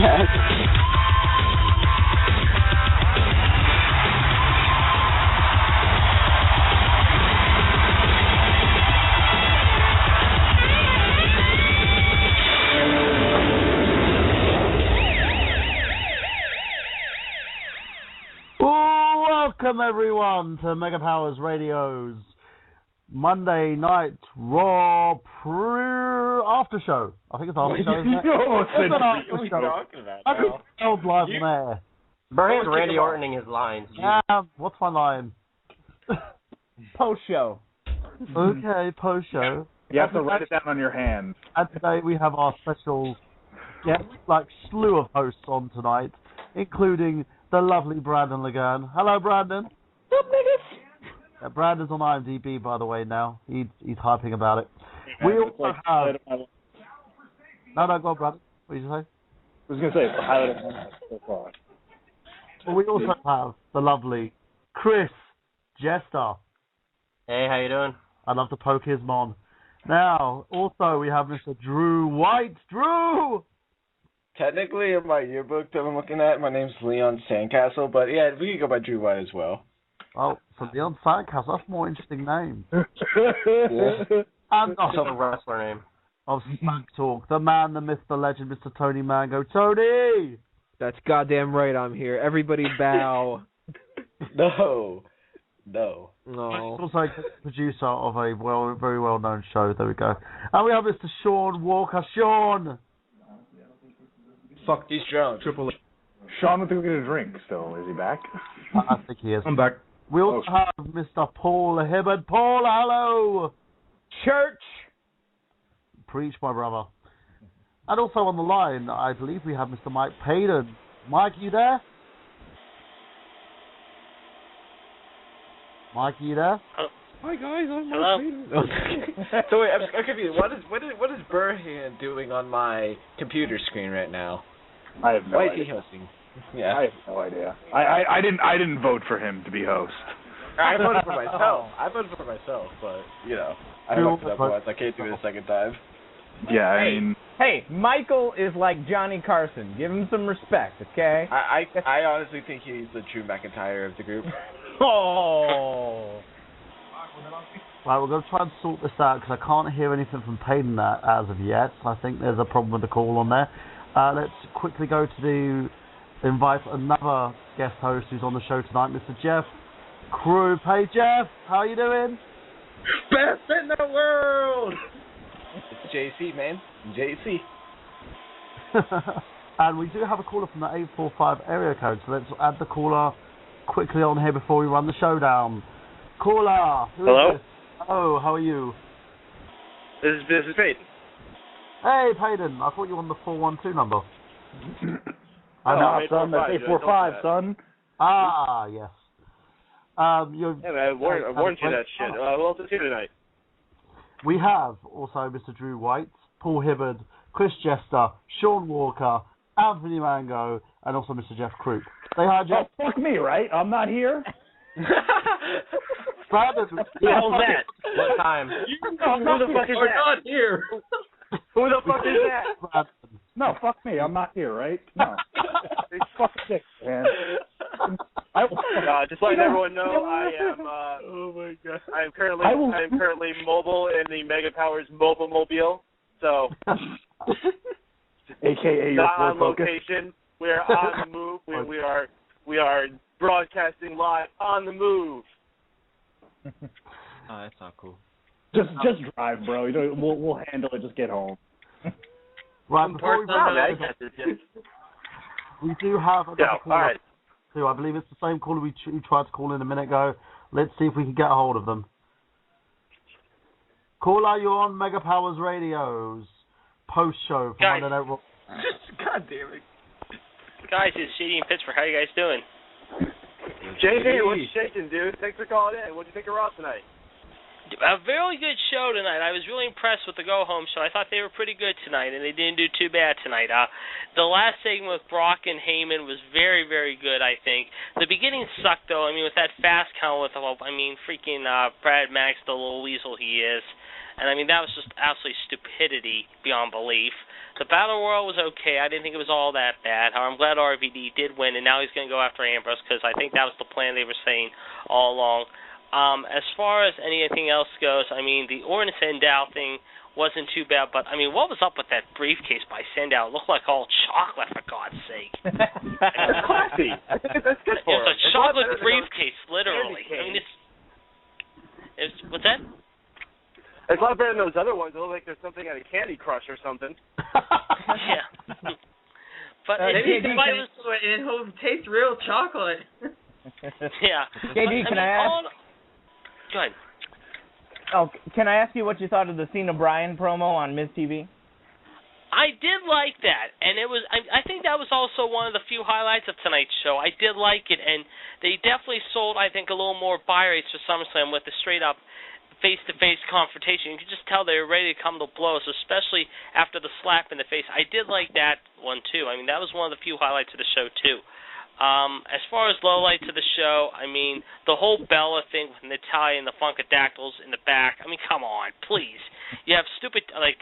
Welcome everyone to Mega Powers Radio's Monday Night Raw after show. I think it's after show, isn't it? It's an after show. I think it's held live on air. Burhan's Randy Ortoning his lines. What's my line? Post show. Okay, post show. You have to write it down on your hand. And today we have our special guest, slew of hosts on tonight, including the lovely Brandon Liggan. Hello, Brandon. What, niggas? Brandon's on IMDb, by the way, now. He's hyping about it. We also have... No, go on, Brandon. What did you say? I was going to say, it's the highlight of my life so far. Well, we also have the lovely Chris Jester. Hey, how you doing? I'd love to poke his mom. Now, also, we have Mr. Drew White. Drew! Technically, in my yearbook that I'm looking at, my name's Leon Sandcastle, but yeah, we can go by Drew White as well. Oh, so Leon Sandcastle, that's a more interesting name. Yeah. And also a wrestler name. Of Smack Talk, the man, the myth, the legend, Mr. Tony Mango. Tony! That's goddamn right, I'm here. Everybody bow. No. Also producer of a very well-known show. There we go. And we have Mr. Sean Walker. Sean! Fuck, he's drunk. Triple. Sean went to go get a drink still. Is he back? I think he is. I'm back. We also have Mr. Paul Hibbard. Paul, hello! Church! Preach, my brother. And also on the line, I believe we have Mr. Mike Paden. Mike, you there? Mike, you there? Hi guys, I'm Hello. Mike Paden. So wait, I'm confused. What is Burhan doing on my computer screen right now? I have no Why idea. is he hosting? Yeah. I have no idea. I didn't vote for him to be host. I voted for myself. But you know, I fucked it up once. I can't do it a second time. Yeah, I mean. Hey, Michael is like Johnny Carson. Give him some respect, okay? I honestly think he's the Drew McIntyre of the group. Oh. Right, we're going to try and sort this out because I can't hear anything from Paden as of yet. I think there's a problem with the call on there. Let's quickly go to invite another guest host who's on the show tonight, Mr. Jeff Croop. Hey, Jeff, how you doing? Best in the world! It's JC, man. JC. And we do have a caller from the 845 area code, so let's add the caller quickly on here before we run the showdown. Caller! Hello? Oh, how are you? This is Paden. Hey, Paden, I thought you were on the 412 number. No, son, that's 845, son. Ah, yes. Yeah, man, I warned you that shit. Who else is here tonight? We have also Mr. Drew White, Paul Hibbard, Chris Jester, Sean Walker, Anthony Mango, and also Mr. Jeff Croop. Say hi, Jeff. Oh, fuck me, right? I'm not here? Brandon. Who the hell's that? What time? Who the fuck is that? not here. Who the fuck is that? Brandon. No, fuck me. I'm not here, right? No. It's fucking sick, man. Just letting everyone know, I am. Oh my god. I am currently mobile in the Mega Powers mobile mobile. So, AKA your not Ford on Focus. location. We are on the move. We are broadcasting live on the move. Oh, that's not cool. Just drive, bro. You know, we'll handle it. Just get home. Right, before we do have another caller. All right. Too. I believe it's the same caller we tried to call in a minute ago. Let's see if we can get a hold of them. Caller, you're on Mega Powers Radio's post show for Guys. Monday Night Raw. God damn it. Guys, it's Shady in Pittsburgh. How you guys doing? JD, what's shaking, dude? Thanks for calling in. What'd you think of Raw tonight? A very good show tonight. I was really impressed with the go-home show. I thought they were pretty good tonight, and they didn't do too bad tonight. The last segment with Brock and Heyman was very, very good, I think. The beginning sucked, though. I mean, with that fast count with, freaking Brad Max, the little weasel he is. And, I mean, that was just absolutely stupidity beyond belief. The Battle Royal was okay. I didn't think it was all that bad. However, I'm glad RVD did win, and now he's going to go after Ambrose because I think that was the plan they were saying all along. As far as anything else goes, I mean, the Orton Sandow thing wasn't too bad, but, I mean, what was up with that briefcase by Sandow? It looked like all chocolate, for God's sake. It's classy. I think that's good for It's a chocolate briefcase, literally. I mean, what's that? It's a lot better than those other ones. It looks like there's something at a Candy Crush or something. Yeah. But maybe it'll taste real chocolate. Yeah. JD, can I ask? Go ahead. Oh, can I ask you what you thought of the Cena Bryan promo on MizTV? I did like that, and it was. I think that was also one of the few highlights of tonight's show. I did like it, and they definitely sold, I think, a little more buy rates for SummerSlam with the straight-up face-to-face confrontation. You could just tell they were ready to come to blows, especially after the slap in the face. I did like that one, too. I mean, that was one of the few highlights of the show, too. As far as lowlights of the show, I mean, the whole Bella thing with Natalya and the Funkadactyls in the back. I mean, come on, please. You have stupid, like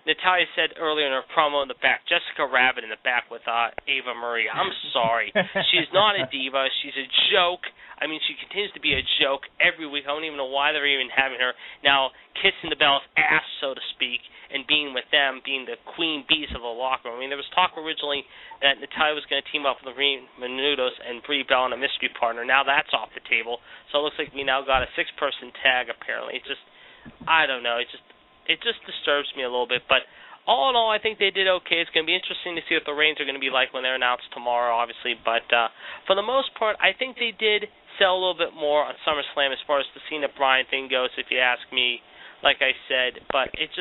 Natalya said earlier in her promo in the back, Jessica Rabbit in the back with Ava Marie. I'm sorry. She's not a diva. She's a joke. I mean, she continues to be a joke every week. I don't even know why they're even having her now kissing the Bella's ass, so to speak, and being with them, being the queen bees of the locker room. I mean, there was talk originally that Natalya was going to team up with Marie Menounos and Brie Bella and a mystery partner. Now that's off the table. So it looks like we now got a 6-person tag, apparently. It's just, I don't know. It just disturbs me a little bit. But all in all, I think they did okay. It's going to be interesting to see what the reigns are going to be like when they're announced tomorrow, obviously. But for the most part, I think they did sell a little bit more on SummerSlam as far as the Cena Bryan thing goes, if you ask me, like I said. But it's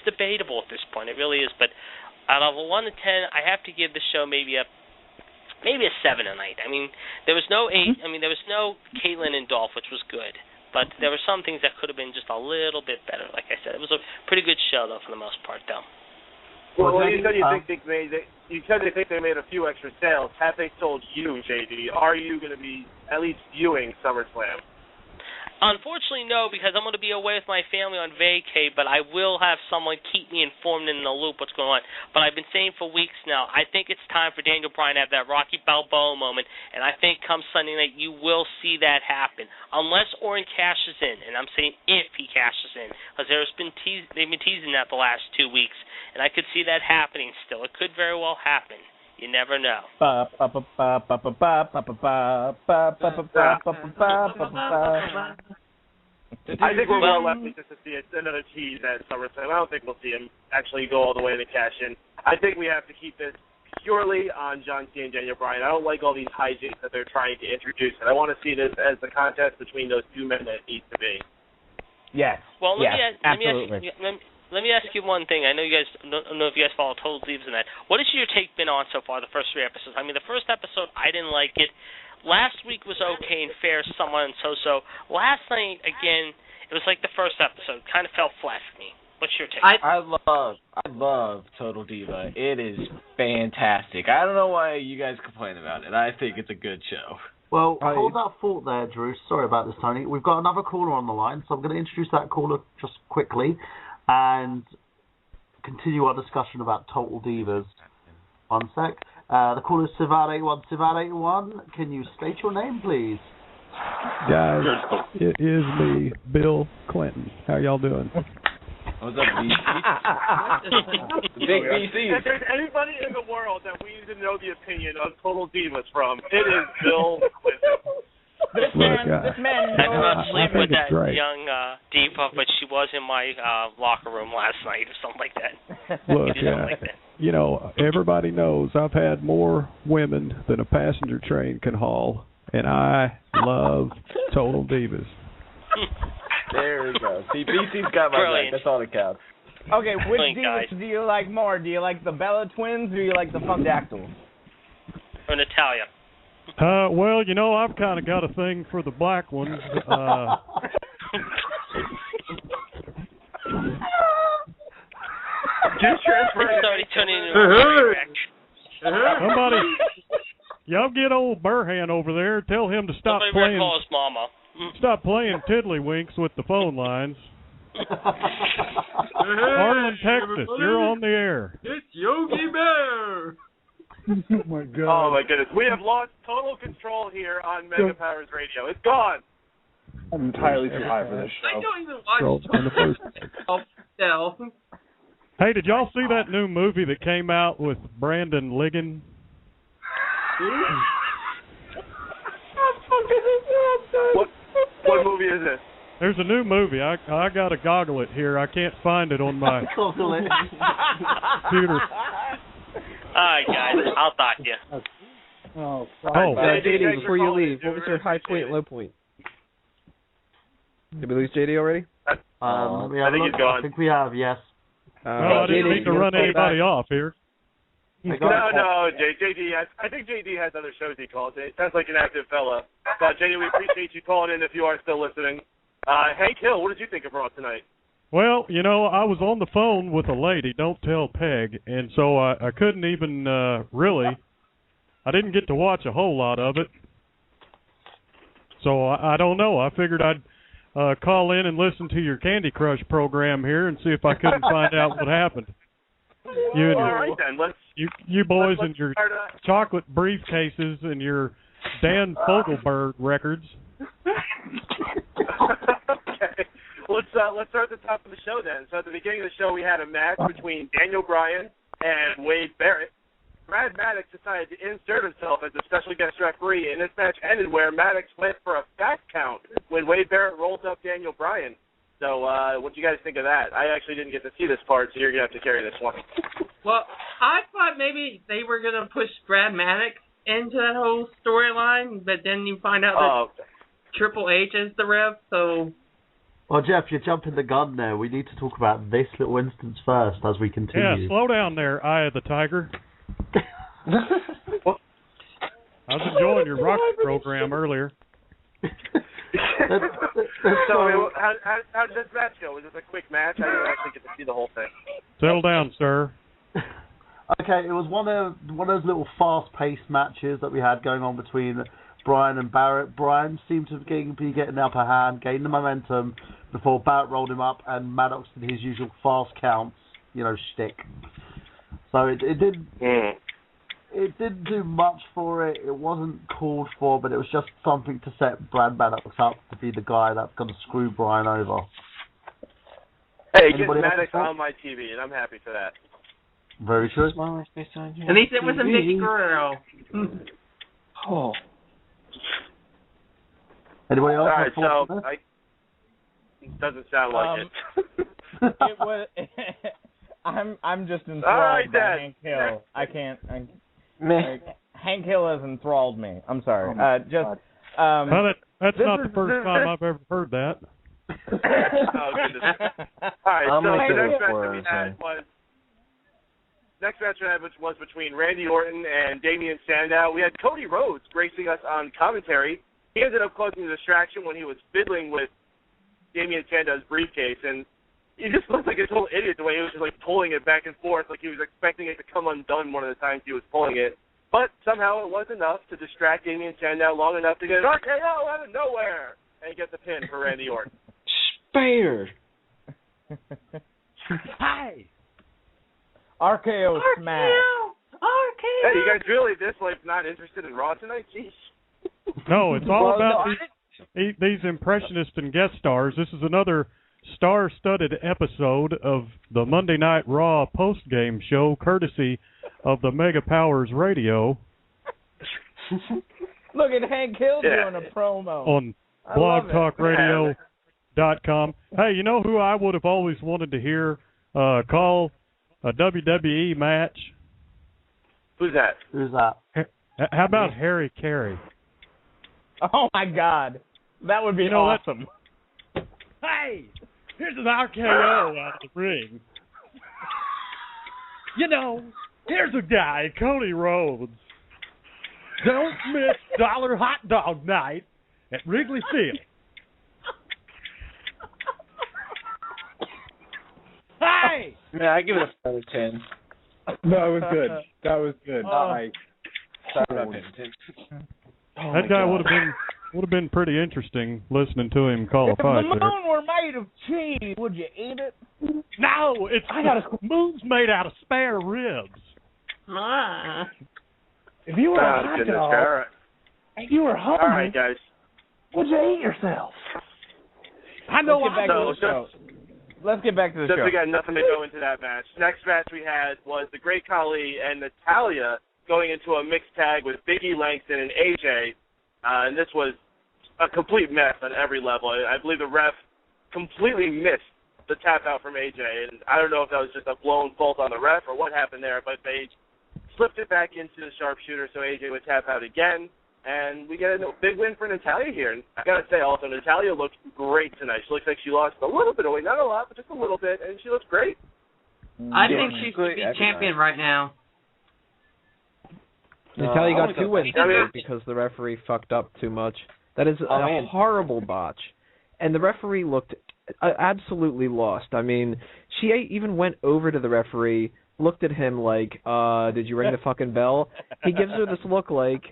debatable at this point. It really is. But out of a 1 to 10, I have to give the show maybe a 7 tonight. I mean, there was no 8. I mean, there was no Caitlyn and Dolph, which was good. But there were some things that could have been just a little bit better. Like I said, it was a pretty good show, though, for the most part, though. Well, you said they think they made a few extra sales. Have they sold you, JD? Are you going to be at least viewing SummerSlam? Unfortunately, no, because I'm going to be away with my family on vacay, but I will have someone keep me informed and in the loop what's going on. But I've been saying for weeks now, I think it's time for Daniel Bryan to have that Rocky Balboa moment, and I think come Sunday night you will see that happen, unless Orton cashes in, and I'm saying if he cashes in, because they've been teasing that the last 2 weeks, and I could see that happening still. It could very well happen. You never know. I think we're more likely just to see another tease at SummerSlam. I don't think we'll see him actually go all the way to cash in. I think we have to keep this purely on John Cena and Daniel Bryan. I don't like all these hijinks that they're trying to introduce, and I want to see this as the contest between those two men that it needs to be. Yes. Well, absolutely. Let me ask you one thing. I know you guys don't know if you guys follow Total Divas and that. What has your take been on so far, the first 3 episodes? I mean, the first episode, I didn't like it. Last week was okay and fair, somewhat and so-so. Last night, again, it was like the first episode. Kind of fell flat for me. What's your take? I love Total Diva. It is fantastic. I don't know why you guys complain about it. I think it's a good show. Well, hold that thought there, Drew. Sorry about this, Tony. We've got another caller on the line, so I'm going to introduce that caller just quickly and continue our discussion about Total Divas. One sec. The caller is Sivad81. Sivad81, can you state your name, please? Guys, it is me, Bill Clinton. How y'all doing? What's up, BC? Big BC. If there's anybody in the world that we need to know the opinion of Total Divas from, it is Bill Clinton. This man I did not sleep with that great. young diva, but she was in my locker room last night or something like that. Look, you know, everybody knows I've had more women than a passenger train can haul, and I love Total Divas. There we go. See, BC's got my back. That's all that counts. Okay, which divas do you like more? Do you like the Bella Twins or do you like the Funkadactyls? Or Natalya. Well, you know, I've kind of got a thing for the black ones. Just transfer. Somebody, y'all get old Burhan over there. Tell him to stop playing. Call his mama. Stop playing tiddlywinks with the phone lines. Harlan, Texas, you're on the air. It's Yogi Bear. Oh my God. Oh my goodness, we have lost total control here on Mega Powers Radio. It's gone. I'm entirely too high for this I show. don't even Scroll watch down the first. Hell. Hey, did y'all see that new movie that came out with Brandon Liggan? What movie is this? There's a new movie. I got to goggle it here. I can't find it on my computer. All right, guys, I'll talk to you. Oh, JD, before you leave, what was your high point, low point? Did we lose JD already? I think he's gone. I think we have, yes. No, I didn't mean to run anybody off here. No, JD. I think JD has other shows he calls. It sounds like an active fella. But JD, we appreciate you calling in if you are still listening. Hank Hill, what did you think of Raw tonight? Well, you know, I was on the phone with a lady, don't tell Peg, and so I couldn't even really, I didn't get to watch a whole lot of it. So I don't know. I figured I'd call in and listen to your Candy Crush program here and see if I couldn't find out what happened. You and All right, then. you boys and your chocolate briefcases and your Dan Fogelberg records. Okay. Let's start at the top of the show then. So at the beginning of the show, we had a match between Daniel Bryan and Wade Barrett. Brad Maddox decided to insert himself as a special guest referee, and this match ended where Maddox went for a fast count when Wade Barrett rolled up Daniel Bryan. So what do you guys think of that? I actually didn't get to see this part, so you're going to have to carry this one. Well, I thought maybe they were going to push Brad Maddox into that whole storyline, but then you find out that Triple H is the ref, so... Well, Jeff, you're jumping the gun there. We need to talk about this little instance first as we continue. Yeah, slow down there, Eye of the Tiger. I was enjoying your rocket program earlier. So, how did this match go? Was this a quick match? I didn't actually get to see the whole thing. Settle down, sir. Okay, it was one of those little fast-paced matches that we had going on between Bryan and Barrett. Bryan seemed to be getting the upper hand, gained the momentum before Barrett rolled him up, and Maddox did his usual fast counts, shtick. So it didn't do much for it. It wasn't called for, but it was just something to set Brad Maddox up to be the guy that's going to screw Bryan over. Hey, get Maddox on my TV, and I'm happy for that. Very true. At least it wasn't Vicky Guerrero. Oh. Anybody else? All right, so it doesn't sound like it. It was. I'm just enthralled by Hank Hill. I can't. Hank Hill has enthralled me. I'm sorry. That's not the first time I've ever heard that. Oh, goodness. All right, so next match we had was between Randy Orton and Damien Sandow. We had Cody Rhodes gracing us on commentary. He ended up causing a distraction when he was fiddling with Damien Sandow's briefcase, and he just looked like a total idiot the way he was just pulling it back and forth, like he was expecting it to come undone one of the times he was pulling it. But somehow it was enough to distract Damien Sandow long enough to get an RKO out of nowhere and get the pin for Randy Orton. Spared. Hi. RKO smash. RKO. Hey, you guys really not interested in Raw tonight? Jeez. No, it's all about these impressionists and guest stars. This is another star-studded episode of the Monday Night Raw post-game show, courtesy of the Mega Powers Radio. Look at Hank Hill doing a promo. On blogtalkradio.com. Hey, you know who I would have always wanted to hear call a WWE match? Who's that? How about Harry Carey? Oh, my God. That would be awesome. Hey, here's an RKO out of the ring. Here's a guy, Cody Rhodes. Don't miss Dollar Hot Dog Night at Wrigley Field. Hey! Yeah, I give it a 4 out of 10. That was good. That guy would have been Would have been pretty interesting listening to him call a If fight the there. moon were made of cheese, would you eat it? No, the moon's made out of spare ribs. If you were a hot dog, and you were hungry, all right, guys. would you eat yourself? I know. Let's get back to the show. Since we got nothing to go into that match. Next match we had was the Great Khali and Natalya going into a mixed tag with Biggie, Langston, and AJ. And this was a complete mess on every level. I believe the ref completely missed the tap out from AJ. And I don't know if that was just a blown fault on the ref or what happened there, but they slipped it back into the sharpshooter so AJ would tap out again. And we get a big win for Natalya here. And I got to say also, Natalya looked great tonight. She looks like she lost a little bit of weight. Not a lot, but just a little bit. And she looks great. I think she should be champion right now. Natalya got 2 wins because the referee fucked up too much. That is a horrible botch. And the referee looked absolutely lost. I mean, she even went over to the referee, looked at him like, did you ring the fucking bell? He gives her this look like,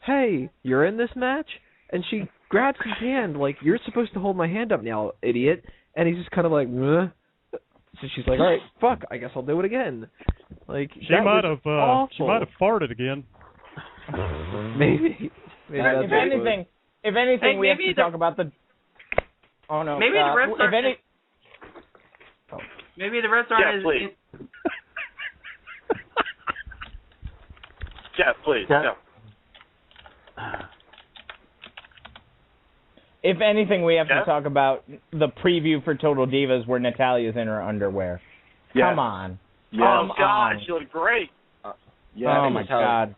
hey, you're in this match? And she grabs his hand like, you're supposed to hold my hand up now, idiot. And he's just kind of like, meh. So she's like, all right, fuck, I guess I'll do it again. Like, she might have farted again. Maybe if anything, we have to talk about the. Oh no! Maybe the refs aren't. Maybe the refs aren't. Jeff, please. Yeah. No. If anything, we have to talk about the preview for Total Divas where Natalya's in her underwear. Yes. Come on. Yes. Oh God, she looked great. Oh my God.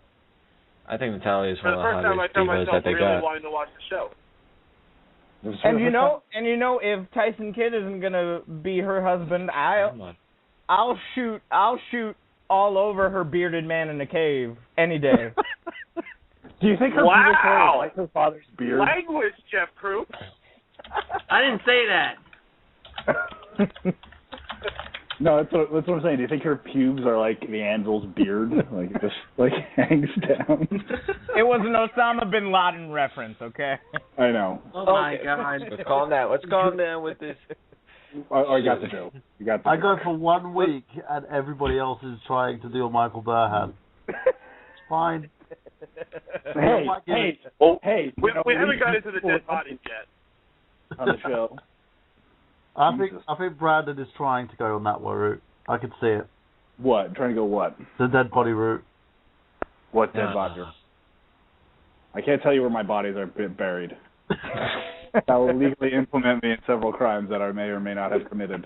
I think Natalya is For one the of the first time, I hottest found divas myself that they really got. wanting to watch the show. And you know, if Tyson Kidd isn't gonna be her husband, I'll shoot all over her bearded man in the cave any day. Do you think her pubic hair is like her father's beard? Language, Jeff Croop. I didn't say that. No, that's what I'm saying. Do you think her pubes are like the anvil's beard? Like it just like hangs down? It was an Osama bin Laden reference, okay? I know. Oh my God. Let's calm down. Let's calm down with this. I got the joke. I go for 1 week and everybody else is trying to do a Michael Burhan. It's fine. Hey. We haven't got into the dead bodies yet. On the show. I think Brandon is trying to go on that route. I can see it. What? Trying to go what? The dead body route. What dead body? I can't tell you where my bodies are buried. That will legally implement me in several crimes that I may or may not have committed.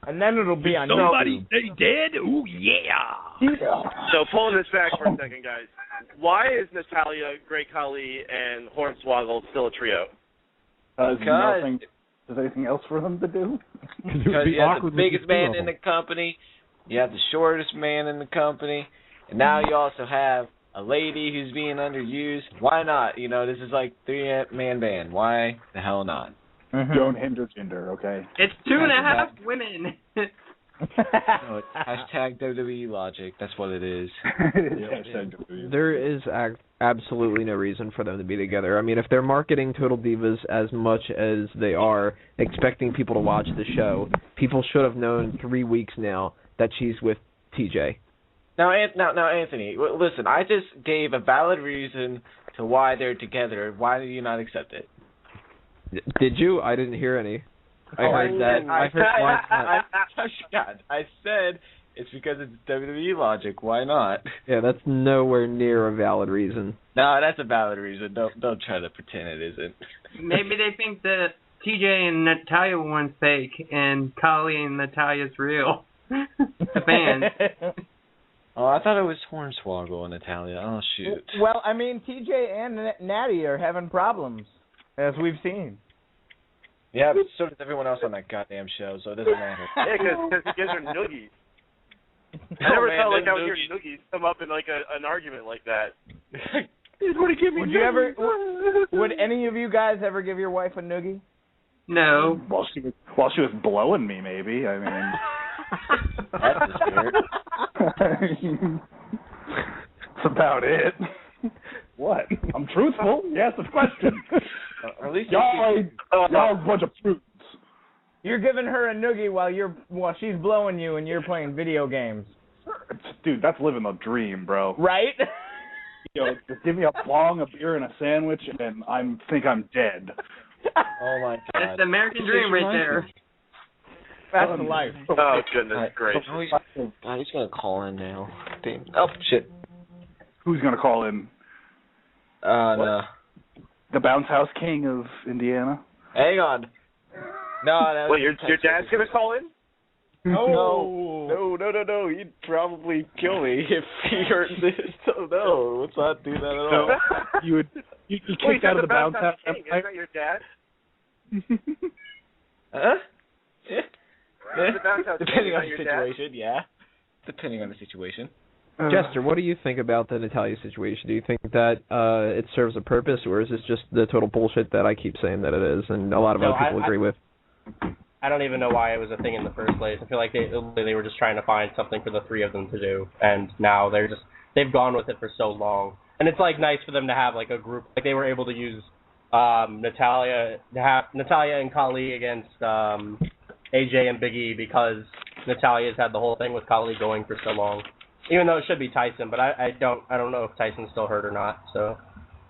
And then it'll be on somebody say dead? Ooh, yeah. So pulling this back for a second, guys. Why is Natalya, Great Khali, and Hornswoggle still a trio? Is there anything else for them to do? Because you have the biggest man in the company, you have the shortest man in the company, and now you also have a lady who's being underused. Why not? You know, this is like 3-man band. Why the hell not? Mm-hmm. Don't hinder gender, okay? It's 2.5 women. No, it's hashtag WWE logic. That's what it is. There is absolutely no reason for them to be together. I mean, if they're marketing Total Divas as much as they are, expecting people to watch the show, people should have known 3 weeks now that she's with TJ. Now, Anthony, listen, I just gave a valid reason to why they're together. Why do you not accept it? Did you? I didn't hear any. I heard that. I said it's because it's WWE logic. Why not? Yeah, that's nowhere near a valid reason. No, that's a valid reason. Don't try to pretend it isn't. Maybe they think that TJ and Natalya one's fake and Khali and Natalya's real. The fans. Oh, I thought it was Hornswoggle and Natalya. Oh, shoot. Well, I mean, TJ and Natty are having problems, as we've seen. Yeah, but so does everyone else on that goddamn show, so it doesn't matter. Yeah, because he gives her noogies. I never felt like I would hear noogies come up in like an argument like that. Would any of you guys ever give your wife a noogie? No. While she was blowing me, maybe. I mean, that's just weird. That's about it. What? I'm truthful. Yes, the question. Or at least y'all are a bunch of prudes. You're giving her a noogie while she's blowing you and you're playing video games. Dude, that's living the dream, bro. Right? Just give me a bong, a beer, and a sandwich, and I think I'm dead. Oh my God. That's the American dream right there. That's the life. Oh, goodness gracious. He's going to call in now. Damn. Oh, shit. Who's going to call in? No. The Bounce House King of Indiana? Hang on. No. Wait, your dad's going to call in? No. He'd probably kill me if he heard this. So no, let's not do that at all. You'd kicked out of the Bounce House King. Is that your dad? Huh? Yeah. The Bounce House Depending King, on the situation, yeah. Depending on the situation. Jester, what do you think about the Natalya situation? Do you think that it serves a purpose, or is this just the total bullshit that I keep saying that it is, and a lot of other people agree with? I don't even know why it was a thing in the first place. I feel like they were just trying to find something for the three of them to do, and now they've gone with it for so long. And it's like nice for them to have like a group, like they were able to use Natalya and Khali against AJ and Big E because Natalya's had the whole thing with Khali going for so long. Even though it should be Tyson, but I don't know if Tyson's still hurt or not. So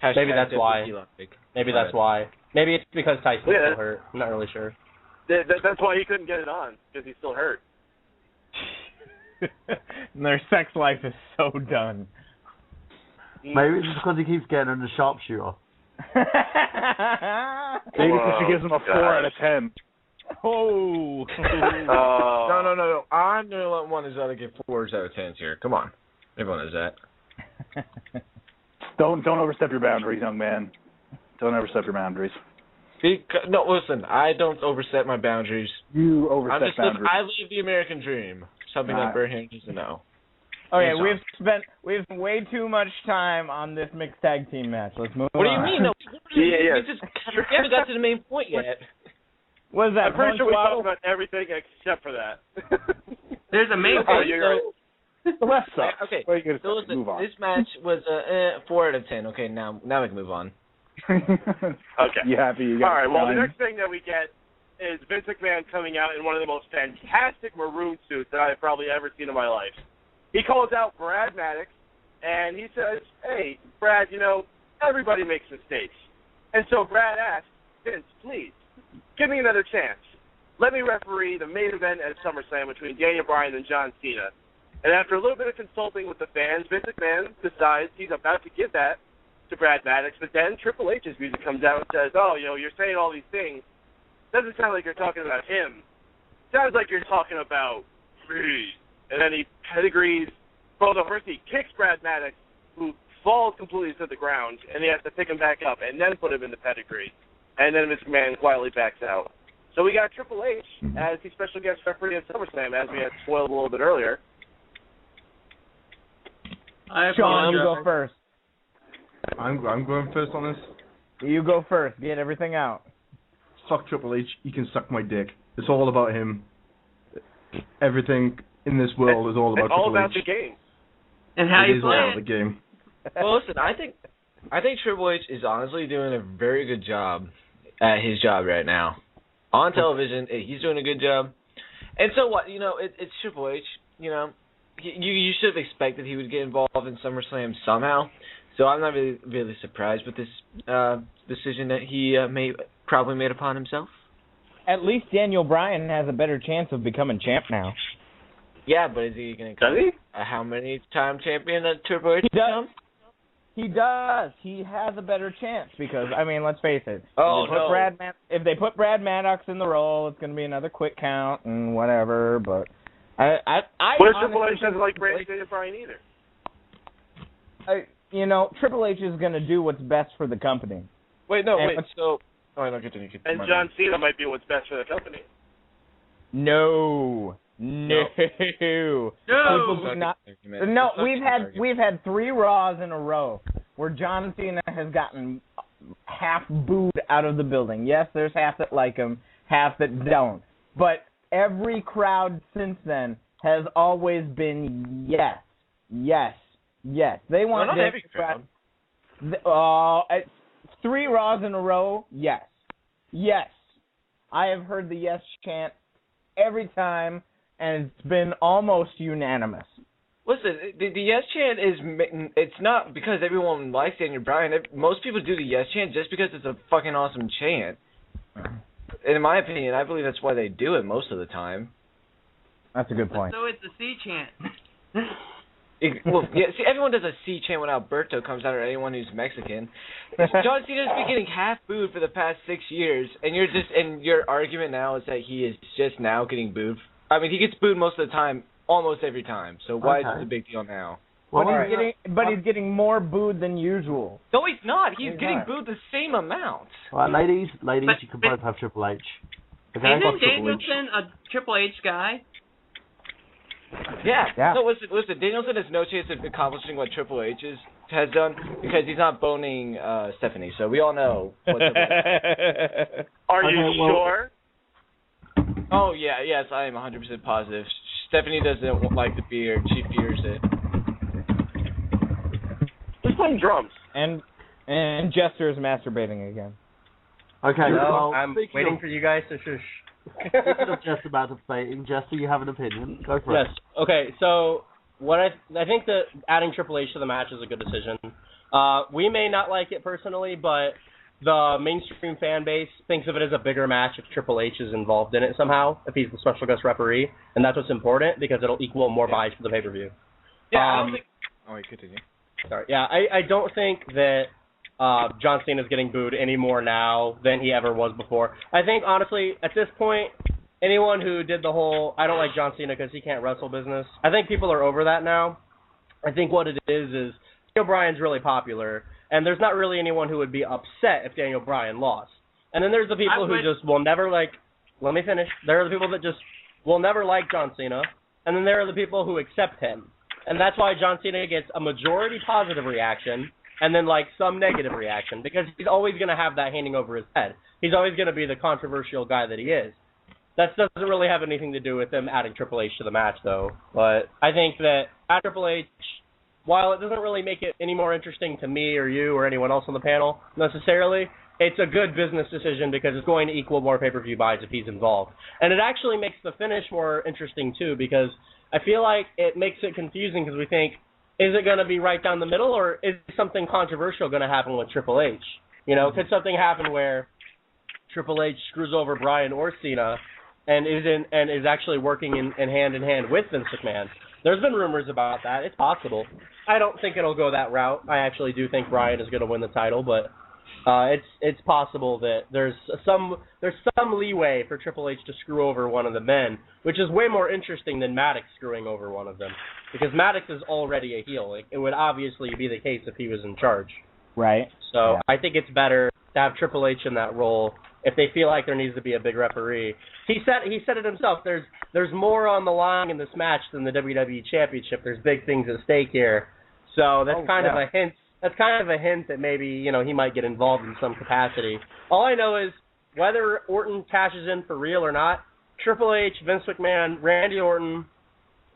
maybe that's why. Maybe that's why. Maybe it's because Tyson's still hurt. I'm not really sure. That's why he couldn't get it on, because he's still hurt. Their sex life is so done. Maybe it's just because he keeps getting in the sharpshooter. Maybe because she gives him a 4 out of 10. Oh. No. I'm the only one who's going to get 4s out of 10s here. Come on. Everyone knows that. Don't overstep your boundaries, young man. Don't overstep your boundaries. No, listen, I don't overstep my boundaries. You overstep boundaries. I live the American dream. Something that Burhan needs to know. Okay, we've spent way too much time on this mixed tag team match. Let's move on. What do you mean? No, we haven't got to the main point yet. What is that? I'm pretty sure we talked about everything except for that. There's a main point. The left side. Okay, so listen, move on. This match was 4 out of 10. Okay, now we can move on. Okay. You happy? You got all right. Well, the next thing that we get is Vince McMahon coming out in one of the most fantastic maroon suits that I've probably ever seen in my life. He calls out Brad Maddox, and he says, "Hey, Brad, everybody makes mistakes." And so Brad asks, "Vince, please, give me another chance. Let me referee the main event at SummerSlam between Daniel Bryan and John Cena." And after a little bit of consulting with the fans, Vince McMahon decides he's about to give that to Brad Maddox, but then Triple H's music comes out and says, "Oh, you're saying all these things. Doesn't sound like you're talking about him. Sounds like you're talking about me." And then he pedigrees. Well, no, first he kicks Brad Maddox, who falls completely to the ground, and he has to pick him back up and then put him in the pedigree. And then Vince McMahon quietly backs out. So we got Triple H as the special guest referee at SummerSlam, as we had spoiled a little bit earlier. Sean, you go first. I'm going first on this. You go first. Get everything out. Fuck Triple H. He can suck my dick. It's all about him. Everything in this world is all about Triple H. It's all about the game. And how you play it. The game. Well, listen, I think Triple H is honestly doing a very good job at his job right now. On television, he's doing a good job. And so what? It's Triple H. You should have expected he would get involved in SummerSlam somehow. So I'm not really surprised with this decision that he probably made upon himself. At least Daniel Bryan has a better chance of becoming champ now. Yeah, but is he going to become how many time champion that Triple H becomes? He does. He has a better chance because, let's face it. If they put Brad Maddox in the role, it's going to be another quick count and whatever. But Triple H doesn't like Daniel Bryan either. Triple H is going to do what's best for the company. Continue. And John Cena might be what's best for the company. No. We've had 3 Raws in a row where John Cena has gotten half booed out of the building. Yes, there's half that like him, half that don't. But every crowd since then has always been yes. They want not every crowd. At 3 Raws in a row, yes. Yes. I have heard the yes chant every time, and it's been almost unanimous. Listen, the yes chant it's not because everyone likes Daniel Bryan. Most people do the yes chant just because it's a fucking awesome chant. In my opinion, I believe that's why they do it most of the time. That's a good point. So it's a C chant. See, everyone does a C chant when Alberto comes out, or anyone who's Mexican. John Cena's been getting half booed for the past 6 years, and your argument now is that he is just now getting booed. I mean, he gets booed most of the time, almost every time. So why is this a big deal now? Well, he's getting more booed than usual. No, he's not. He's getting booed the same amount. All right, ladies, you can both have Triple H. Okay? Isn't Danielson a Triple H guy? Yeah. So listen, Danielson has no chance of accomplishing what Triple H has done because he's not boning Stephanie. So we all know what Triple H. Are you sure? Oh, yeah, yes, I am 100% positive. Stephanie doesn't like the beard. She fears it. Who's playing drums? And Jester is masturbating again. Okay, well, I'm waiting for you guys to shush. Speaking of Jester masturbating, Jester, you have an opinion. Go for it. Yes. Okay, so what I think that adding Triple H to the match is a good decision. We may not like it personally, but the mainstream fan base thinks of it as a bigger match if Triple H is involved in it somehow, if he's the special guest referee, and that's what's important because it'll equal more buys for the pay-per-view. Yeah, I don't think... Oh, wait, continue. Sorry. Yeah, I don't think that John Cena is getting booed any more now than he ever was before. I think, honestly, at this point, anyone who did the whole, I don't like John Cena because he can't wrestle business, I think people are over that now. I think what it is Daniel Bryan's really popular, and there's not really anyone who would be upset if Daniel Bryan lost. And then there's the people who just will never like, let me finish, there are the people that just will never like John Cena, and then there are the people who accept him. And that's why John Cena gets a majority positive reaction, and then like some negative reaction, because he's always going to have that hanging over his head. He's always going to be the controversial guy that he is. That doesn't really have anything to do with him adding Triple H to the match, though. But I think that add Triple H, while it doesn't really make it any more interesting to me or you or anyone else on the panel necessarily, it's a good business decision because it's going to equal more pay-per-view buys if he's involved. And it actually makes the finish more interesting, too, because I feel like it makes it confusing because we think, is it going to be right down the middle, or is something controversial going to happen with Triple H? You know, could something happen where Triple H screws over Bryan or Cena and is actually working in hand with Vince McMahon? There's been rumors about that. It's possible. I don't think it'll go that route. I actually do think Bryan is going to win the title, but it's possible that there's some leeway for Triple H to screw over one of the men, which is way more interesting than Maddox screwing over one of them, because Maddox is already a heel. It would obviously be the case if he was in charge. Right. So yeah. I think it's better to have Triple H in that role if they feel like there needs to be a big referee. He said it himself. There's more on the line in this match than the WWE Championship. There's big things at stake here. So that's kind of a hint. That's kind of a hint that maybe, he might get involved in some capacity. All I know is whether Orton cashes in for real or not, Triple H, Vince McMahon, Randy Orton,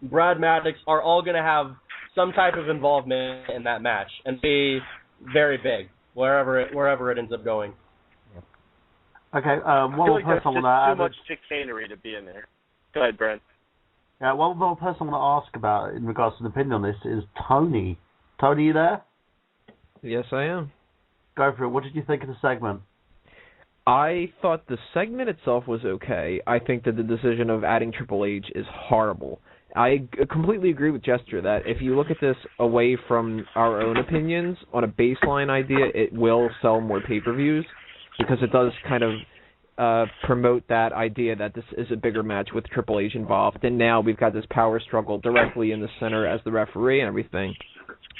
Brad Maddox are all going to have some type of involvement in that match and be very big wherever it ends up going. Okay, one more person I want to add. Too much chicanery to be in there. Go ahead, Brent. Yeah, one more person I want to ask about in regards to an opinion on this is Tony. Tony, you there? Yes, I am. Go for it. What did you think of the segment? I thought the segment itself was okay. I think that the decision of adding Triple H is horrible. I completely agree with Jester that if you look at this away from our own opinions, on a baseline idea, it will sell more pay-per-views because it does kind of promote that idea that this is a bigger match with Triple H involved. And now we've got this power struggle directly in the center as the referee and everything.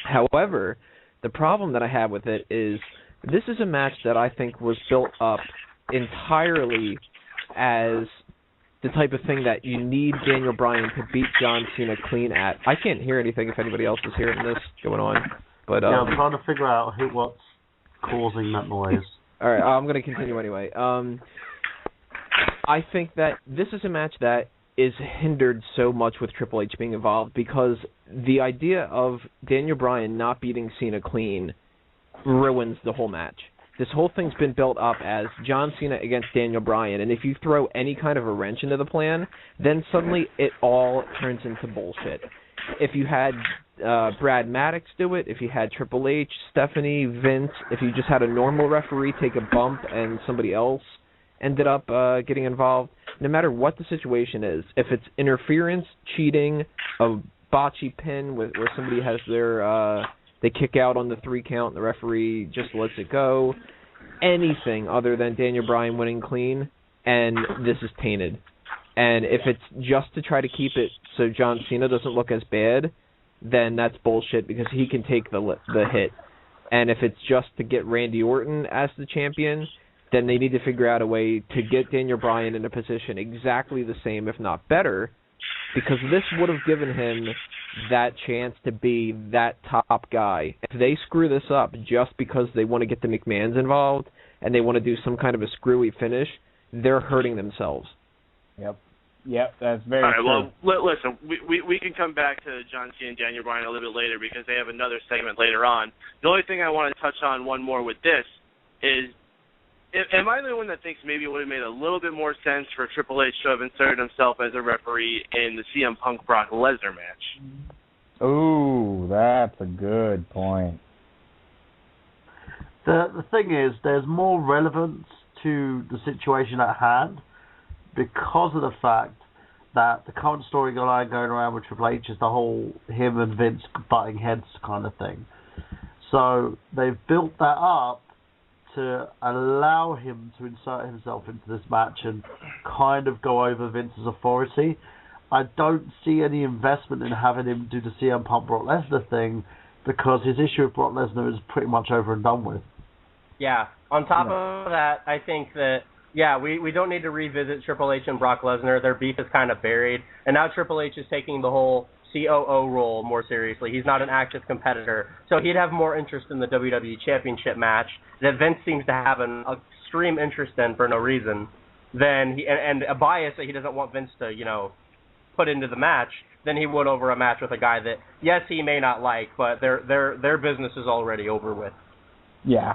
However, the problem that I have with it is this is a match that I think was built up entirely as the type of thing that you need Daniel Bryan to beat John Cena clean at. I can't hear anything if anybody else is hearing this going on. But yeah, I'm trying to figure out what's causing that noise. All right, I'm going to continue anyway. I think that this is a match that is hindered so much with Triple H being involved because the idea of Daniel Bryan not beating Cena clean ruins the whole match. This whole thing's been built up as John Cena against Daniel Bryan, and if you throw any kind of a wrench into the plan, then suddenly it all turns into bullshit. If you had Brad Maddox do it, if you had Triple H, Stephanie, Vince, if you just had a normal referee take a bump and somebody else ended up getting involved, no matter what the situation is, if it's interference, cheating, a botchy pin where somebody has their they kick out on the 3 count and the referee just lets it go, anything other than Daniel Bryan winning clean, and this is tainted. And if it's just to try to keep it so John Cena doesn't look as bad, then that's bullshit because he can take the hit. And if it's just to get Randy Orton as the champion, then they need to figure out a way to get Daniel Bryan in a position exactly the same, if not better, because this would have given him that chance to be that top guy. If they screw this up just because they want to get the McMahons involved and they want to do some kind of a screwy finish, they're hurting themselves. Yep, that's very true. All right, well, listen, we can come back to John Cena and Daniel Bryan a little bit later because they have another segment later on. The only thing I want to touch on one more with this is, am I the one that thinks maybe it would have made a little bit more sense for Triple H to have inserted himself as a referee in the CM Punk Brock Lesnar match? Ooh, that's a good point. The thing is, there's more relevance to the situation at hand because of the fact that the current storyline going around with Triple H is the whole him and Vince butting heads kind of thing. So they've built that up to allow him to insert himself into this match and kind of go over Vince's authority. I don't see any investment in having him do the CM Punk Brock Lesnar thing because his issue with Brock Lesnar is pretty much over and done with. Yeah. On top of that, I think that, we don't need to revisit Triple H and Brock Lesnar. Their beef is kind of buried. And now Triple H is taking the whole COO role more seriously. He's not an active competitor. So he'd have more interest in the WWE Championship match that Vince seems to have an extreme interest in for no reason. And a bias that he doesn't want Vince to, put into the match than he would over a match with a guy that, yes, he may not like, but their business is already over with. Yeah.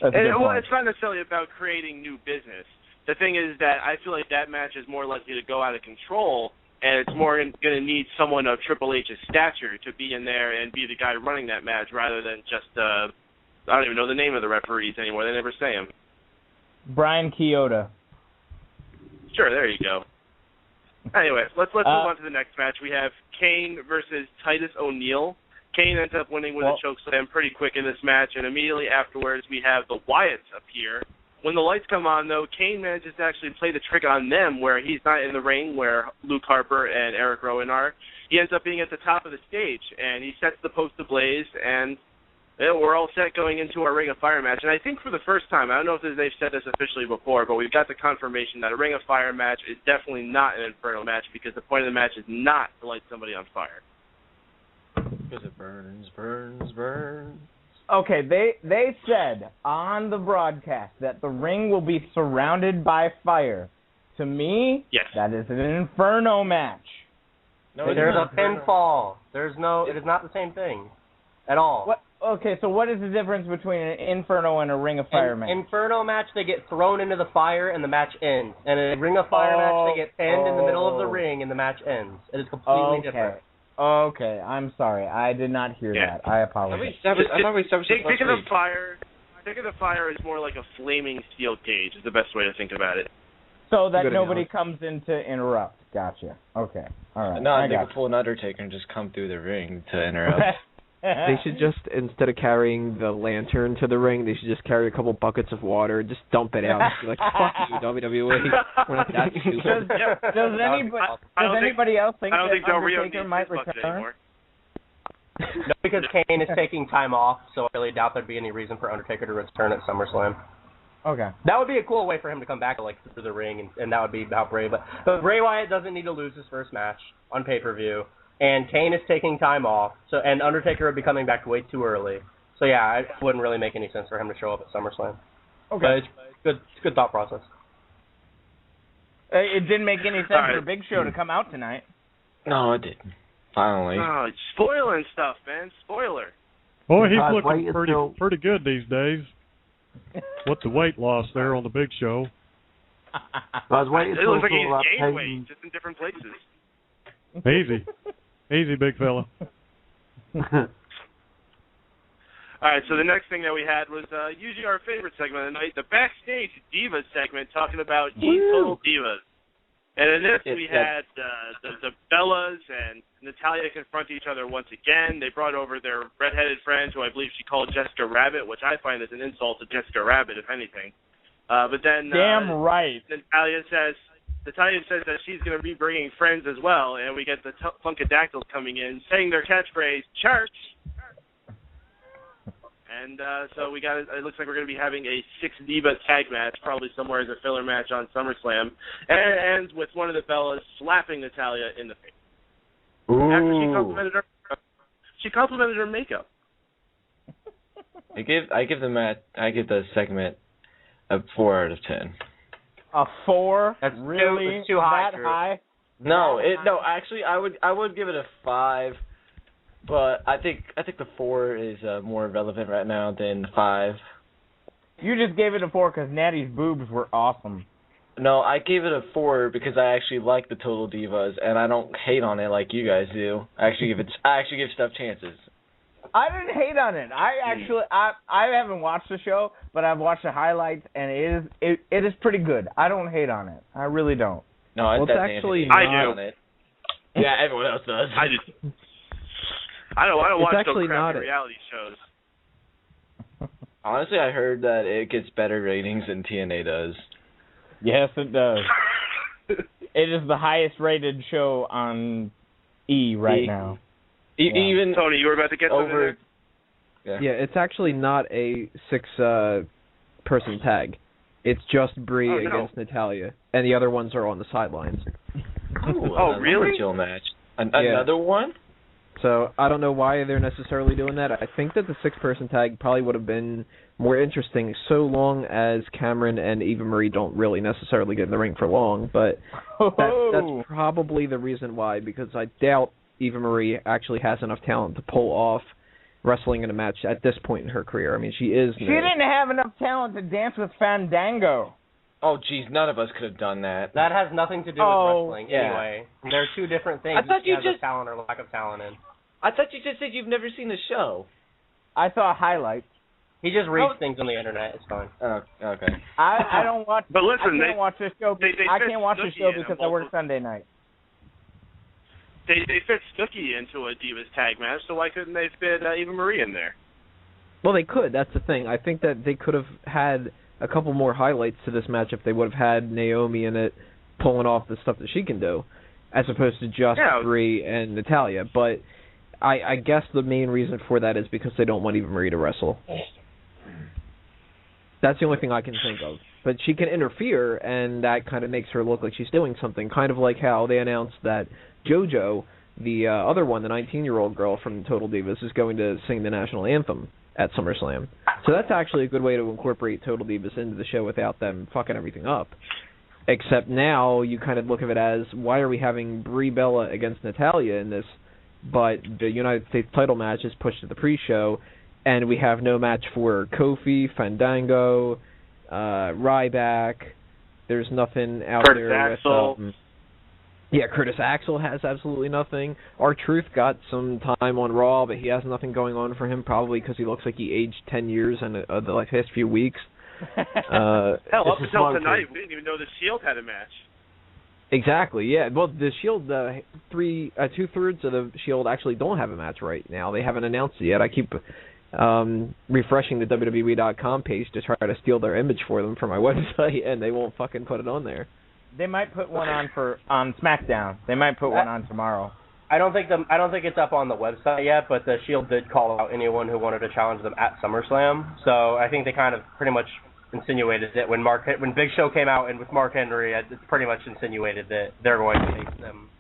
It's not necessarily about creating new business. The thing is that I feel like that match is more likely to go out of control, and it's more going to need someone of Triple H's stature to be in there and be the guy running that match rather than just, I don't even know the name of the referees anymore. They never say them. Brian Chioda. Sure, there you go. Anyway, let's move on to the next match. We have Kane versus Titus O'Neil. Kane ends up winning with a chokeslam pretty quick in this match, and immediately afterwards we have the Wyatts appear. When the lights come on, though, Kane manages to actually play the trick on them where he's not in the ring where Luke Harper and Erick Rowan are. He ends up being at the top of the stage, and he sets the post ablaze, and we're all set going into our Ring of Fire match. And I think for the first time, I don't know if they've said this officially before, but we've got the confirmation that a Ring of Fire match is definitely not an Inferno match because the point of the match is not to light somebody on fire. Because it burns, burns, burns. Okay, they said on the broadcast that the ring will be surrounded by fire. To me, yes, that is an Inferno match. No, there's a pinfall. It is not the same thing at all. What? Okay, so what is the difference between an Inferno and a Ring of Fire match? Inferno match, they get thrown into the fire and the match ends. And a Ring of Fire match, they get pinned in the middle of the ring and the match ends. It is completely different. Okay, I'm sorry. I did not hear that. I apologize. Think of the fire as more like a flaming steel cage is the best way to think about it. So that nobody comes in to interrupt. Gotcha. Okay. All right. No, they could pull an Undertaker and just come through the ring to interrupt. They should just, instead of carrying the lantern to the ring, they should just carry a couple buckets of water and just dump it out. Just be like, fuck you, WWE. We're not that stupid. Does anybody else think that Undertaker might return? No, because Kane is taking time off, so I really doubt there'd be any reason for Undertaker to return at SummerSlam. Okay. That would be a cool way for him to come back, like, through the ring, and that would be about Bray. But Bray Wyatt doesn't need to lose his first match on pay-per-view. And Kane is taking time off, and Undertaker would be coming back way too early. So yeah, it wouldn't really make any sense for him to show up at SummerSlam. Okay, but it's good thought process. It didn't make any sense for Big Show to come out tonight. No, it didn't. Finally. Oh, it's spoiling stuff, man. Spoiler. Boy, he's looking pretty good these days. With the weight loss there on the Big Show. I was waiting it looks like he's gained weight, just in different places. Easy, big fella. All right, so the next thing that we had was usually our favorite segment of the night, the Backstage Divas segment, talking about Total Divas. And in this, we had the Bellas and Natalya confront each other once again. They brought over their redheaded friend, who I believe she called Jessica Rabbit, which I find is an insult to Jessica Rabbit, if anything. But then damn right. Natalya says that she's going to be bringing friends as well, and we get the Funkadactyls coming in, saying their catchphrase, church. And so we got. It looks like we're going to be having a 6-diva tag match, probably somewhere as a filler match on SummerSlam, and it ends with one of the Bellas slapping Natalya in the face. Ooh. After she complimented her makeup. I give the segment a 4 out of 10. A 4? That's really too high. That high? No, actually I would give it a 5. But I think the 4 is more relevant right now than 5. You just gave it a 4 because Natty's boobs were awesome. No, I gave it a 4 because I actually like the Total Divas, and I don't hate on it like you guys do. I actually give stuff chances. I didn't hate on it. I haven't watched the show, but I've watched the highlights, and it is pretty good. I don't hate on it. I really don't. No, it's actually I do. On it. Yeah, everyone else does. I do. I don't watch no crappy a reality shows. Honestly, I heard that it gets better ratings than TNA does. Yes, it does. It is the highest rated show on E right now. Even Tony, you were about to get over. Yeah, it's actually not a 6-person tag. It's just Brie against Natalya, and the other ones are on the sidelines. Really? Chill match. Another one? So I don't know why they're necessarily doing that. I think that the 6-person tag probably would have been more interesting so long as Cameron and Eva Marie don't really necessarily get in the ring for long. But that's probably the reason why, because I doubt Eva Marie actually has enough talent to pull off wrestling in a match at this point in her career. I mean, she is... She didn't have enough talent to dance with Fandango. Oh, geez, none of us could have done that. That has nothing to do with wrestling anyway. They're two different things. I thought you just... talent or lack of talent in. I thought you just said you've never seen the show. I saw highlights. He just reads things on the internet. It's fine. Oh, okay. I don't watch... But listen, I can't watch this show. I can't watch this show because I work Sunday night. They fit Snooki into a Divas tag match, so why couldn't they fit Eva Marie in there? Well, they could. That's the thing. I think that they could have had a couple more highlights to this match if they would have had Naomi in it pulling off the stuff that she can do, as opposed to just Brie and Natalya. But I guess the main reason for that is because they don't want Eva Marie to wrestle. That's the only thing I can think of. But she can interfere, and that kind of makes her look like she's doing something, kind of like how they announced that JoJo, the other one, the 19-year-old girl from Total Divas, is going to sing the national anthem at SummerSlam. So that's actually a good way to incorporate Total Divas into the show without them fucking everything up. Except now you kind of look at it as, why are we having Brie Bella against Natalya in this, but the United States title match is pushed to the pre-show, and we have no match for Kofi, Fandango, Ryback. There's nothing out Curtis there Axel. with... Curtis Axel has absolutely nothing. R-Truth got some time on Raw, but he has nothing going on for him, probably because he looks like he aged 10 years in the last few weeks. Hell, up until tonight, we didn't even know the Shield had a match. Exactly, yeah. Well, the Shield, 2/3 of the Shield actually don't have a match right now. They haven't announced it yet. I keep refreshing the WWE.com page to try to steal their image for them for my website, and they won't fucking put it on there. They might put one on SmackDown. They might put one on tomorrow. I don't think it's up on the website yet, but the Shield did call out anyone who wanted to challenge them at SummerSlam. So I think they kind of pretty much insinuated that when Big Show came out and with Mark Henry, it's pretty much insinuated that they're going to face them.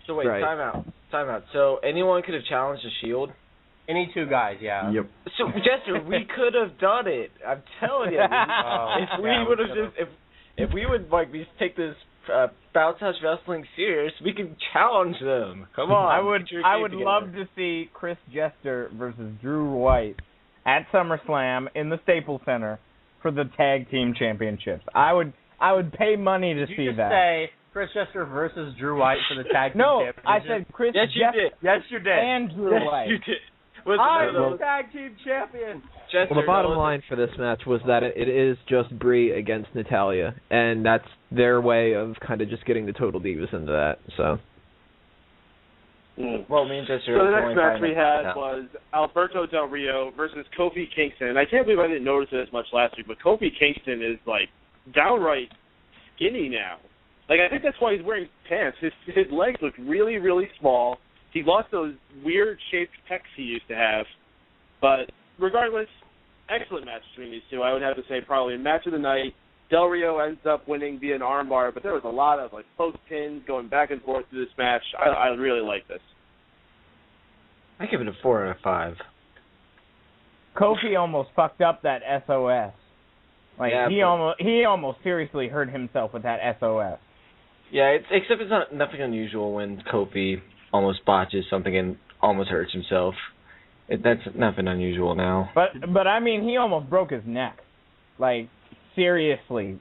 So wait, time out. So anyone could have challenged the Shield? Any two guys, yeah. Yep. So Jester, we could have done it. I'm telling you. If we would like take this Bounce House Wrestling serious, we can challenge them. Come on. I would love to see Chris Jester versus Drew White at SummerSlam in the Staples Center for the tag team championships. I would pay money to see that. Say Chris Jester versus Drew White for the tag team championship? No, I said Chris Jester. Yes, you did. And Drew White. You did. I'm the tag team champion. Well, the bottom line for this match was that it is just Brie against Natalya, and that's their way of kind of just getting the Total Divas into that. So. Well, so the next match we had was Alberto Del Rio versus Kofi Kingston. And I can't believe I didn't notice it as much last week, but Kofi Kingston is like downright skinny now. Like, I think that's why he's wearing pants. His legs look really, really small. He lost those weird shaped pecs he used to have. But regardless, excellent match between these two. I would have to say probably match of the night. Del Rio ends up winning via an armbar, but there was a lot of like post pins going back and forth through this match. I really like this. I give it a 4 out of 5. Kofi almost fucked up that SOS. Like he almost seriously hurt himself with that SOS. Yeah, except it's nothing unusual when Kofi almost botches something and almost hurts himself. That's nothing unusual now. But I mean, he almost broke his neck. Like, seriously.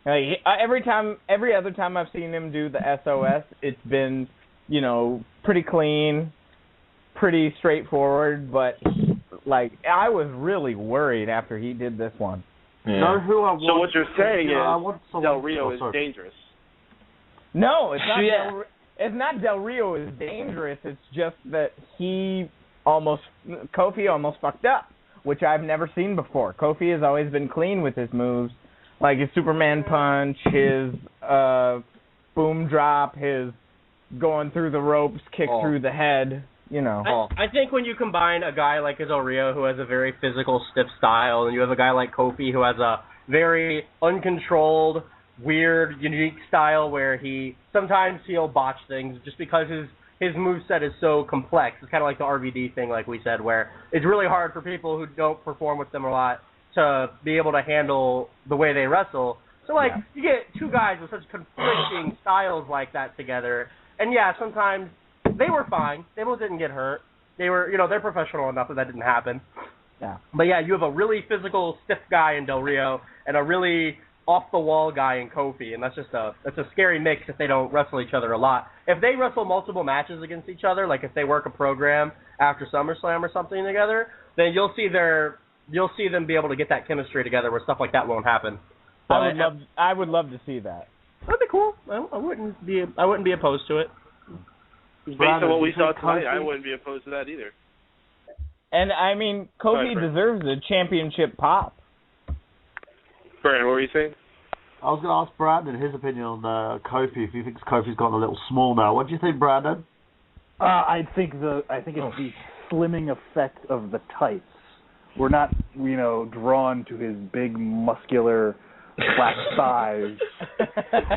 Like, every other time I've seen him do the SOS, it's been, pretty clean, pretty straightforward. But like, I was really worried after he did this one. Yeah. So what you're saying is Del Rio is dangerous. No, it's not. It's not Del Rio is dangerous. It's just that Kofi almost fucked up, which I've never seen before. Kofi has always been clean with his moves, like his Superman punch, his boom drop, his going through the ropes, kick through the head. I think when you combine a guy like Del Rio, who has a very physical, stiff style, and you have a guy like Kofi, who has a very uncontrolled, weird, unique style where sometimes he'll botch things just because his moveset is so complex. It's kind of like the RVD thing, like we said, where it's really hard for people who don't perform with them a lot to be able to handle the way they wrestle. So, you get two guys with such conflicting styles like that together, and sometimes they were fine. They both didn't get hurt. They were, they're professional enough that didn't happen. Yeah. But you have a really physical, stiff guy in Del Rio and a really off-the-wall guy in Kofi, and that's a scary mix if they don't wrestle each other a lot. If they wrestle multiple matches against each other, like if they work a program after SummerSlam or something together, then you'll see them be able to get that chemistry together where stuff like that won't happen. But I would love to see that. That'd be cool. I wouldn't be opposed to it. Based on what we saw tonight, I wouldn't be opposed to that either. And I mean, Kofi deserves a championship pop. Bryan, what were you saying? I was going to ask Brandon his opinion on Kofi, if he thinks Kofi's gotten a little small now. What do you think, Brandon? I think it's the slimming effect of the tights. We're not, drawn to his big, muscular, flat thighs,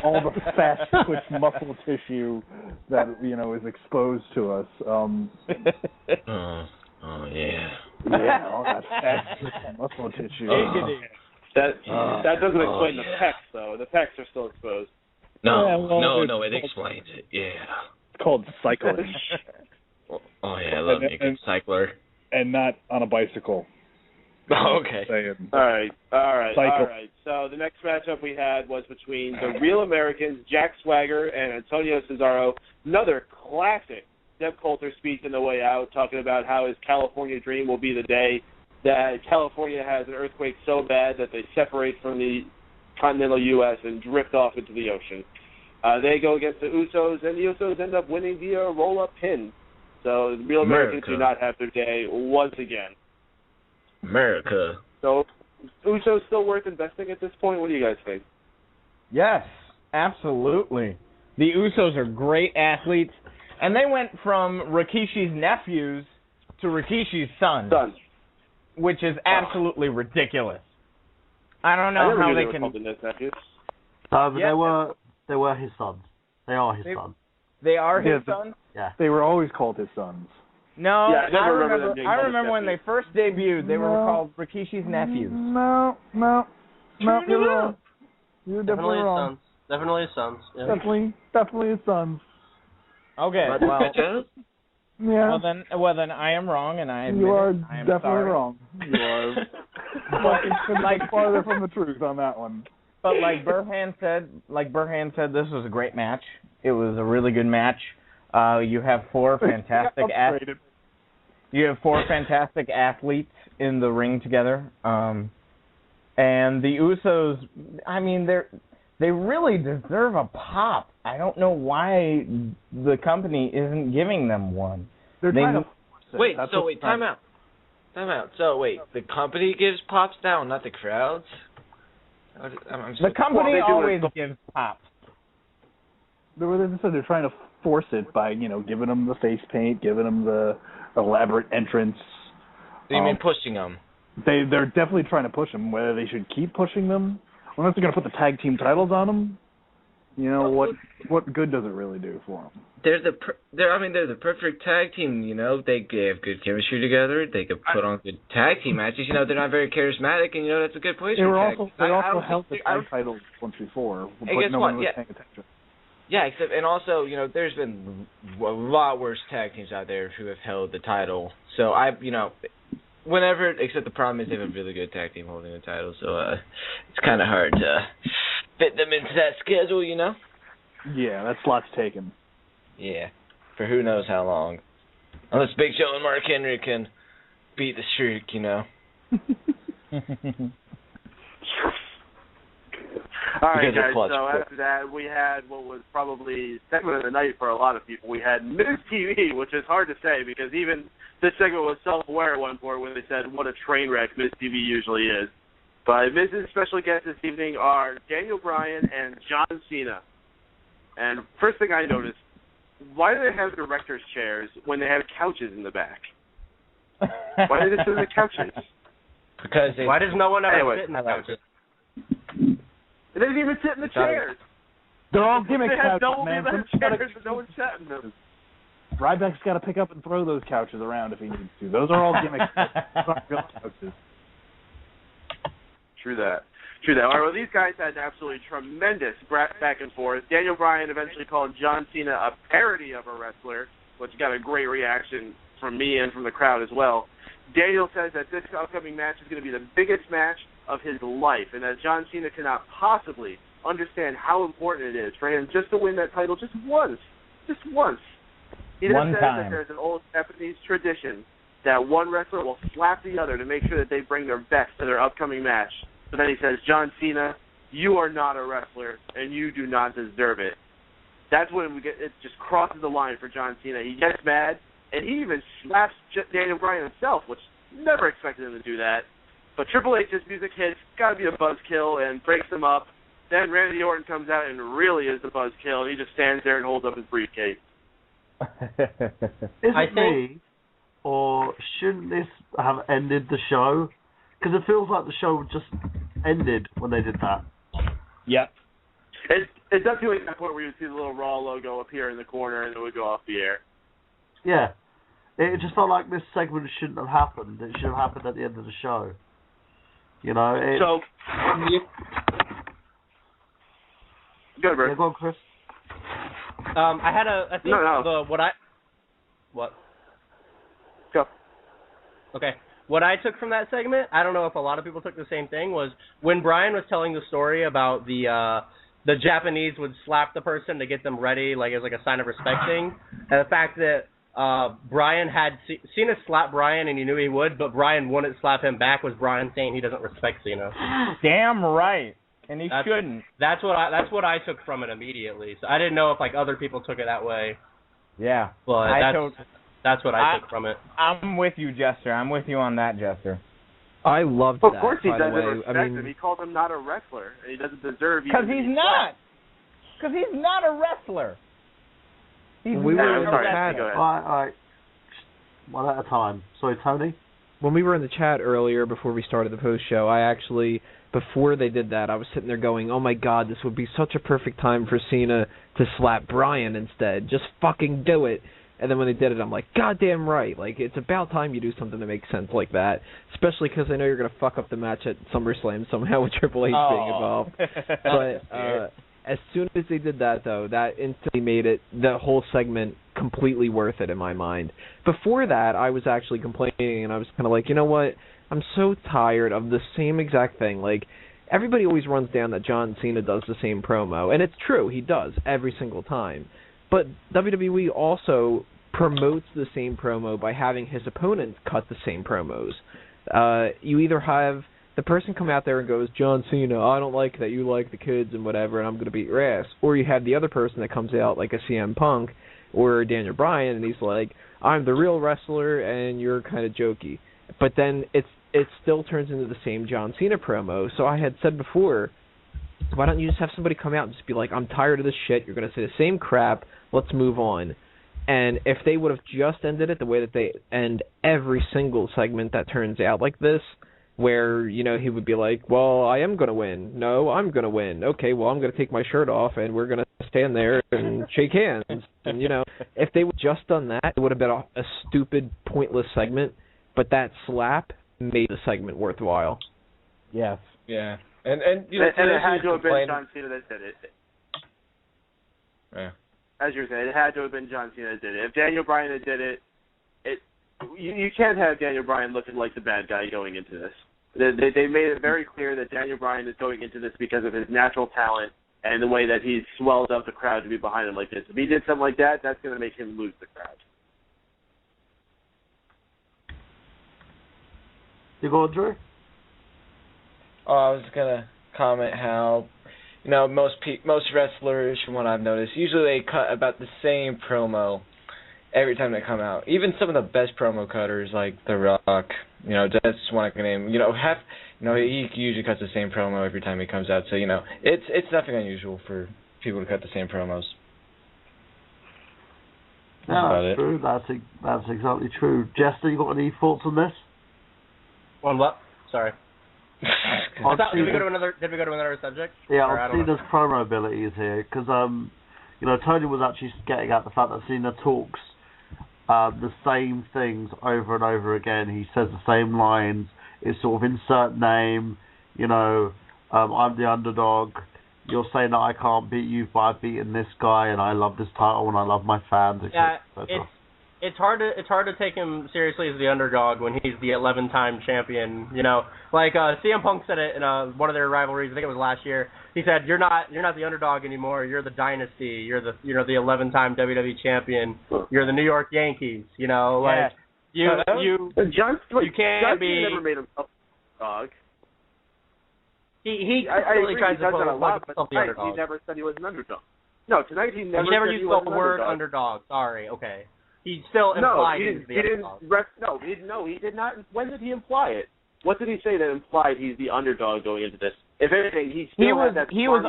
all the fat, twitch muscle tissue that, is exposed to us. Yeah. Yeah, all that fat muscle tissue. That doesn't explain the pecs, though. The pecs are still exposed. No, it explains it. Yeah. It's called cycling. I love a good cycler. And not on a bicycle. Okay. All right. So the next matchup we had was between the Real Americans, Jack Swagger and Antonio Cesaro. Another classic Deb Coulter speech on the way out, talking about how his California dream will be the day that California has an earthquake so bad that they separate from the continental U.S. and drift off into the ocean. They go against the Usos, and the Usos end up winning via a roll-up pin. So the Real Americans do not have their day once again. America. So, Usos still worth investing at this point? What do you guys think? Yes, absolutely. The Usos are great athletes, and they went from Rikishi's nephews to Rikishi's sons, which is absolutely ridiculous. I don't know how they can. But they were his sons. They are his sons. They are his sons? Yeah. They were always called his sons. No, I remember when they first debuted, they were called Rikishi's nephews. No, you're wrong. You're definitely wrong. Definitely his sons. Yeah. Definitely his sons. Okay. Well, yeah. Well then, I am wrong, and I admit you are I am definitely sorry. wrong. You are fucking farther from the truth on that one. But like Burhan said, this was a great match. It was a really good match. You have four fantastic athletes in the ring together. And the Usos, I mean, they really deserve a pop. I don't know why the company isn't giving them one. They're trying to wait, time out. So wait, the company gives pops now, not the crowds? The company always gives pops. They're trying to force it by, giving them the face paint, giving them the elaborate entrance. So you mean pushing them? They're definitely trying to push them. Whether they should keep pushing them, unless they're going to put the tag team titles on them, what good does it really do for them? They're the perfect tag team. They have good chemistry together. They could put on good tag team matches. They're not very charismatic, and that's a good place. They also held the tag titles once before, but no one was paying attention. Yeah, and also, there's been a lot worse tag teams out there who have held the title. So whenever, except the problem is they have a really good tag team holding the title, so it's kind of hard to fit them into that schedule, Yeah, that slot's taken. Yeah, for who knows how long. Unless Big Show and Mark Henry can beat the streak, All right, guys, so after that, we had what was probably segment of the night for a lot of people. We had MizTV, which is hard to say because even this segment was self-aware at one point when they said what a train wreck MizTV usually is. But Miz's special guests this evening are Daniel Bryan and John Cena. And first thing I noticed, why do they have director's chairs when they have couches in the back? Why do they sit in the couches? Because why does no one ever sit in the couches? They didn't even sit in the chairs. They're all gimmick couches, man. Chairs, no one sat in them. Ryback's got to pick up and throw those couches around if he needs to. Those are all gimmick couches. True that. All right, well, these guys had an absolutely tremendous back and forth. Daniel Bryan eventually called John Cena a parody of a wrestler, which got a great reaction from me and from the crowd as well. Daniel says that this upcoming match is going to be the biggest match of his life, and that John Cena cannot possibly understand how important it is for him just to win that title just once. He then says that there's an old Japanese tradition that one wrestler will slap the other to make sure that they bring their best to their upcoming match. But then he says, John Cena, you are not a wrestler, and you do not deserve it. That's when it just crosses the line for John Cena. He gets mad, and he even slaps Daniel Bryan himself, which never expected him to do that. But Triple H's music hits, got to be a buzzkill, and breaks him up. Then Randy Orton comes out and really is the buzzkill, and he just stands there and holds up his briefcase. Is it me, or shouldn't this have ended the show? Because it feels like the show just ended when they did that. Yep. It does feel like that point where you see the little Raw logo appear in the corner and it would go off the air. Yeah. It just felt like this segment shouldn't have happened. It should have happened at the end of the show. Go ahead, Bert. Yeah, go on, Chris. I had I think what? Go. Okay. What I took from that segment, I don't know if a lot of people took the same thing, was when Bryan was telling the story about the Japanese would slap the person to get them ready, like as like a sign of respecting, and the fact that Bryan had Cena slap Bryan and he knew he would, but Bryan wouldn't slap him back, was Bryan saying he doesn't respect Cena. Damn right, and he shouldn't. That's what I took from it immediately. So I didn't know if like other people took it that way. Yeah, but that's what I took from it. I'm with you, Jester. I'm with you on that, Jester. I loved that. Of course he doesn't respect him. He called him not a wrestler, and he doesn't deserve even. Because he's not. Because he's not a wrestler. We were in the chat. All right. One at a time. Sorry, Tony? When we were in the chat earlier, before we started the post show, I actually, before they did that, I was sitting there going, oh my god, this would be such a perfect time for Cena to slap Bryan instead. Just fucking do it. And then when they did it, I'm like, goddamn right. Like, it's about time you do something that makes sense like that. Especially because I know you're going to fuck up the match at SummerSlam somehow with Triple H being involved. But As soon as they did that, though, that instantly made the whole segment completely worth it in my mind. Before that, I was actually complaining, and I was kind of like, you know what? I'm so tired of the same exact thing. Like, everybody always runs down that John Cena does the same promo, and it's true, he does, every single time. But WWE also promotes the same promo by having his opponents cut the same promos. You either have the person come out there and goes, John Cena, I don't like that you like the kids and whatever, and I'm going to beat your ass. Or you have the other person that comes out like a CM Punk or Daniel Bryan, and he's like, I'm the real wrestler, and you're kind of jokey. But then it still turns into the same John Cena promo. So I had said before, why don't you just have somebody come out and just be like, I'm tired of this shit, you're going to say the same crap, let's move on. And if they would have just ended it the way that they end every single segment that turns out like this, where, you know, he would be like, well, I am going to win. No, I'm going to win. Okay, well, I'm going to take my shirt off, and we're going to stand there and shake hands. And, you know, if they would have just done that, it would have been a stupid, pointless segment. But that slap made the segment worthwhile. Yes. Yeah. And you know, and it had to have been John Cena that did it. Yeah. As you were saying, it had to have been John Cena that did it. If Daniel Bryan had did it, you can't have Daniel Bryan looking like the bad guy going into this. They made it very clear that Daniel Bryan is going into this because of his natural talent and the way that he swells up the crowd to be behind him like this. If he did something like that, that's going to make him lose the crowd. You go, Drew? Oh, I was going to comment how, you know, most wrestlers, from what I've noticed, usually they cut about the same promo every time they come out. Even some of the best promo cutters, like The Rock, you know, that's one I can name. You know, he usually cuts the same promo every time he comes out. So, you know, it's nothing unusual for people to cut the same promos. That's true. That's exactly true. Jester, you got any thoughts on this? On what? Sorry. Did we go to another subject? Yeah, I'll see Cena's promo abilities here, because you know, Tony was actually getting at the fact that Cena talks the same things over and over again. He says the same lines. It's sort of insert name, you know, I'm the underdog. You're saying that I can't beat you, but I've beaten this guy, and I love this title, and I love my fans. Yeah, it's hard to take him seriously as the underdog when he's the 11-time champion. You know, like CM Punk said it in one of their rivalries. I think it was last year. He said, "You're not the underdog anymore. You're the dynasty. You're the 11-time WWE champion. You're the New York Yankees." You know, like you can't be. John never made himself a dog. He really tries to put a lot, but the underdog. He never said he was an underdog. No, tonight he never used the word underdog. Sorry, okay. He still implied he's the underdog. He did not. When did he imply it? What did he say that implied he's the underdog going into this? If anything, he was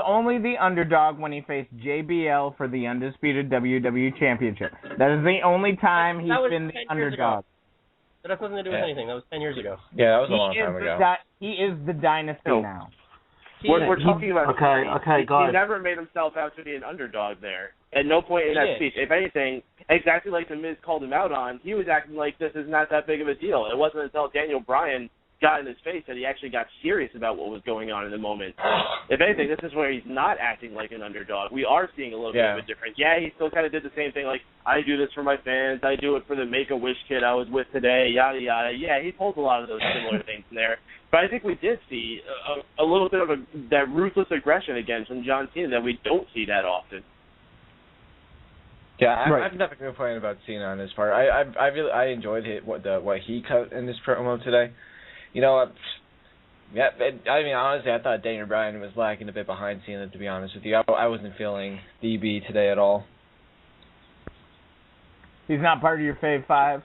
only the underdog when he faced JBL for the undisputed WWE Championship. That is the only time he's been the underdog. That has nothing to do with anything. That was 10 years ago. Yeah, that was a long time ago. He is the dynasty now. We're talking about okay, guys. He never made himself out to be an underdog there. At no point in that speech. If anything, exactly like the Miz called him out on, he was acting like this is not that big of a deal. It wasn't until Daniel Bryan got in his face that he actually got serious about what was going on in the moment. If anything, this is where he's not acting like an underdog. We are seeing a little bit of a difference. Yeah, he still kind of did the same thing, like, I do this for my fans, I do it for the Make-A-Wish kid I was with today, yada, yada. Yeah, he pulls a lot of those similar things in there. But I think we did see a little bit of that ruthless aggression again from John Cena that we don't see that often. Yeah, I've never complained about Cena on this part. I enjoyed what he cut in this promo today. You know, I mean, honestly, I thought Daniel Bryan was lacking a bit behind Cena, to be honest with you. I wasn't feeling DB today at all. He's not part of your Fave 5?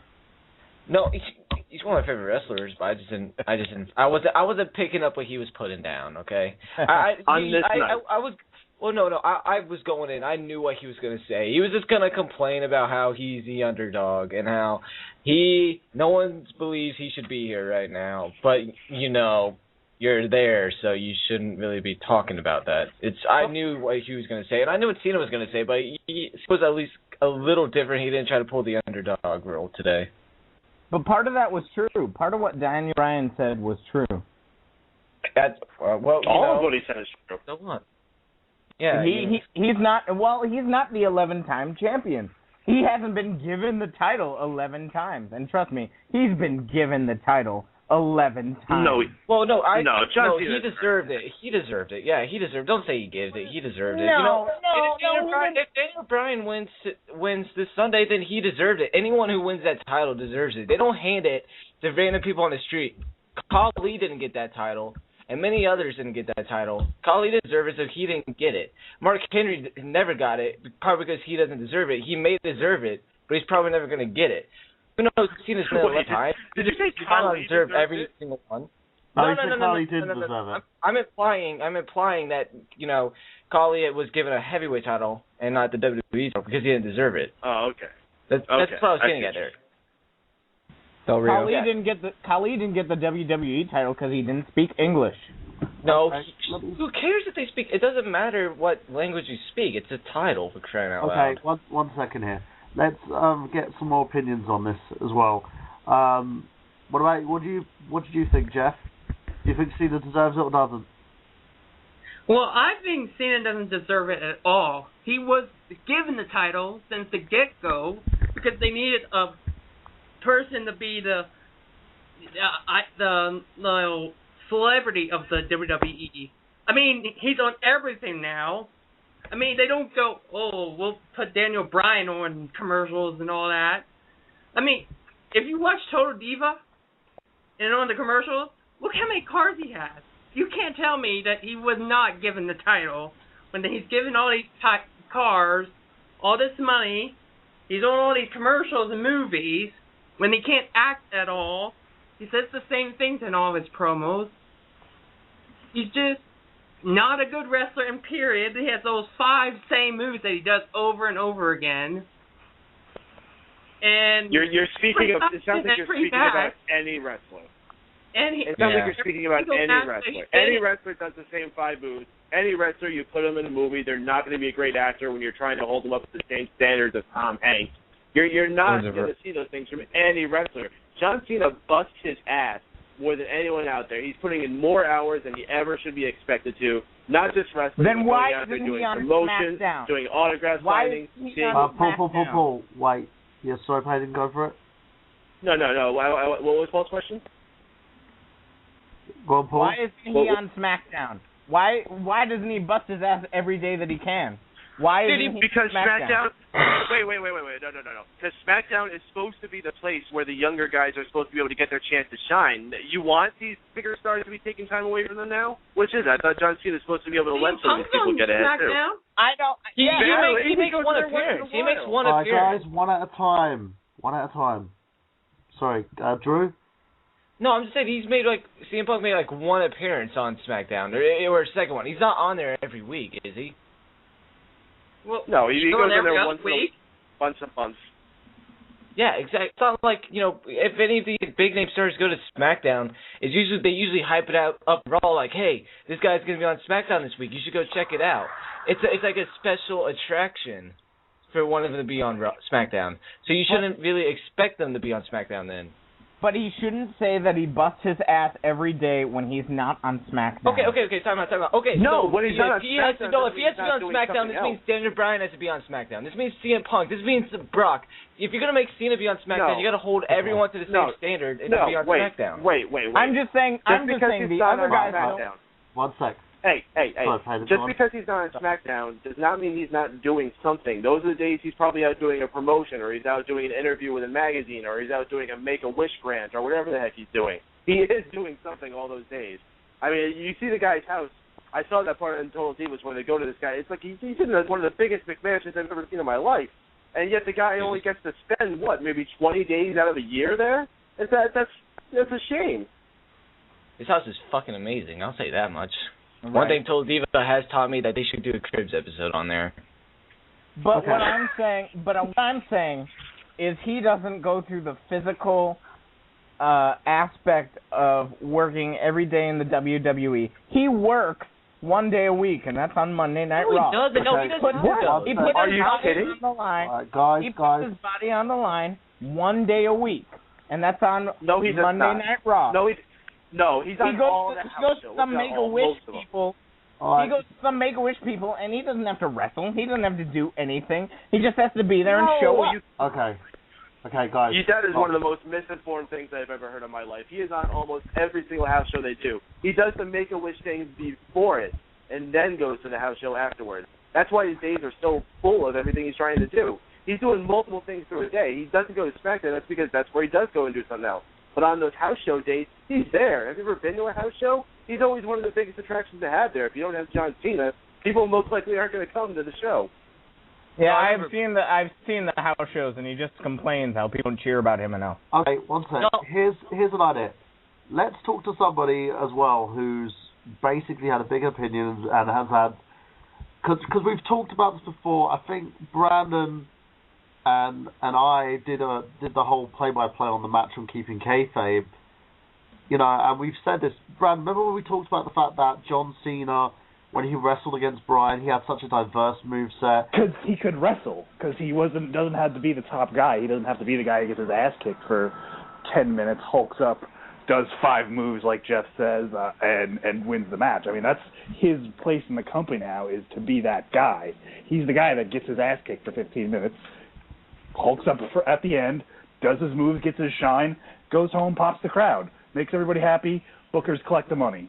No, he's one of my favorite wrestlers, but I wasn't picking up what he was putting down, okay? I was going in. I knew what he was going to say. He was just going to complain about how he's the underdog and how no one believes he should be here right now. But, you know, you're there, so you shouldn't really be talking about that. I knew what he was going to say, and I knew what Cena was going to say, but he was at least a little different. He didn't try to pull the underdog role today. But part of that was true. Part of what Daniel Bryan said was true. That's well, all of what he said is true. So what? Yeah, he's not. Well, he's not the 11-time champion. He hasn't been given the title 11 times, and trust me, he's been given the title 11 times. No, he deserved it. He deserved it. Yeah, he deserved. Don't say he gives it. He deserved it. No. If Daniel Bryan wins this Sunday, then he deserved it. Anyone who wins that title deserves it. They don't hand it to random people on the street. Khali didn't get that title. And many others didn't get that title. Khali deserved it, so he didn't get it. Mark Henry never got it, probably because he doesn't deserve it. He may deserve it, but he's probably never going to get it. Who knows? Cena's been a time. Did you say Khali deserved every single one? No. Khali didn't deserve it. I'm implying that, Khali was given a heavyweight title and not the WWE title because he didn't deserve it. Oh, okay. That's what I was getting at there. Khali didn't get the WWE title because he didn't speak English. No, who cares if they speak? It doesn't matter what language you speak. It's a title, for crying out loud. Okay, one second here. Let's get some more opinions on this as well. What did you think, Jeff? Do you think Cena deserves it or doesn't? Well, I think Cena doesn't deserve it at all. He was given the title since the get-go because they needed a person to be the celebrity of the WWE. I mean, he's on everything now. I mean, they don't go, oh, we'll put Daniel Bryan on commercials and all that. I mean, if you watch Total Diva and on the commercials, look how many cars he has. You can't tell me that he was not given the title when he's given all these cars, all this money, he's on all these commercials and movies. When he can't act at all, he says the same things in all his promos. He's just not a good wrestler, and period. He has those 5 same moves that he does over and over again. And you're speaking of. It sounds like you're speaking about any wrestler. It sounds like you're speaking about any wrestler. Any wrestler does the same 5 moves. Any wrestler, you put them in a movie, they're not going to be a great actor when you're trying to hold them up to the same standards as Tom Hanks. You're not going to see those things from any wrestler. John Cena busts his ass more than anyone out there. He's putting in more hours than he ever should be expected to. Not just wrestling. Then why isn't doing he on promotions, SmackDown? doing autograph signings. Paul. Wait. Yeah, sorry, Paden, go for it. No. What was Paul's question? Go on, Paul. Why isn't he on SmackDown? Why doesn't he bust his ass every day that he can? Why isn't he because SmackDown? Wait. No. Because SmackDown is supposed to be the place where the younger guys are supposed to be able to get their chance to shine. You want these bigger stars to be taking time away from them now? Which is it? I thought John Cena was supposed to be able to let some of these people get ahead too. I don't. He makes one appearance. He makes one appearance. All right, guys, one at a time. Sorry, Drew? No, I'm just saying CM Punk made one appearance on SmackDown, or a second one. He's not on there every week, is he? Well, no, he goes in there once a month. Yeah, exactly. It's not like, if any of these big name stars go to SmackDown, they usually hype it up Raw like, hey, this guy's going to be on SmackDown this week. You should go check it out. It's like a special attraction for one of them to be on SmackDown. So you shouldn't really expect them to be on SmackDown then. But he shouldn't say that he busts his ass every day when he's not on SmackDown. Okay, time out. Okay, no, so when he's not on SmackDown, if he has to be on SmackDown, this means Daniel Bryan has to be on SmackDown. This means CM Punk. This means Brock. If you're going to make Cena be on SmackDown, you got to hold everyone to the same standard and be on SmackDown. Wait. I'm just saying the other guys don't. 1 sec. Hey. Just because he's not on SmackDown does not mean he's not doing something. Those are the days he's probably out doing a promotion, or he's out doing an interview with a magazine, or he's out doing a Make-A-Wish grant, or whatever the heck he's doing. He is doing something all those days. I mean, you see the guy's house. I saw that part in Total Divas when they go to this guy. It's like he's in one of the biggest McMahons I've ever seen in my life. And yet the guy only gets to spend, maybe 20 days out of a year there? That's a shame. His house is fucking amazing. I'll say that much. Right. One thing Total Diva has taught me that they should do a Cribs episode on there. But what I'm saying is he doesn't go through the physical aspect of working every day in the WWE. He works 1 day a week, and that's on Monday Night Raw. No, he doesn't. He puts Are you kidding? on the line. Guys, he puts his body on the line 1 day a week, and that's on Monday Night Raw. No, No, he's on all the house shows. He goes to some Make-A-Wish people. He goes to some Make-A-Wish people, and he doesn't have to wrestle. He doesn't have to do anything. He just has to be there and show up. Okay, guys. That is one of the most misinformed things I've ever heard in my life. He is on almost every single house show they do. He does the Make-A-Wish things before it, and then goes to the house show afterwards. That's why his days are so full of everything he's trying to do. He's doing multiple things through a day. He doesn't go to SmackDown. That's because that's where he does go and do something else. But on those house show dates, he's there. Have you ever been to a house show? He's always one of the biggest attractions to have there. If you don't have John Cena, people most likely aren't going to come to the show. Yeah, I've seen the house shows, and he just complains how people don't cheer about him enough. Okay, one second. No. Here's an idea. Let's talk to somebody as well who's basically had a big opinion and has had, because we've talked about this before. I think Brandon and I did the whole play-by-play on the match on Keeping Kayfabe. You know, and we've said this. Brandon, remember when we talked about the fact that John Cena, when he wrestled against Bryan, he had such a diverse moveset? Because he could wrestle. Because he doesn't have to be the top guy. He doesn't have to be the guy who gets his ass kicked for 10 minutes, hulks up, does 5 moves like Jeff says, and wins the match. I mean, that's his place in the company now, is to be that guy. He's the guy that gets his ass kicked for 15 minutes, hulks up at the end, does his moves, gets his shine, goes home, pops the crowd, makes everybody happy, bookers collect the money.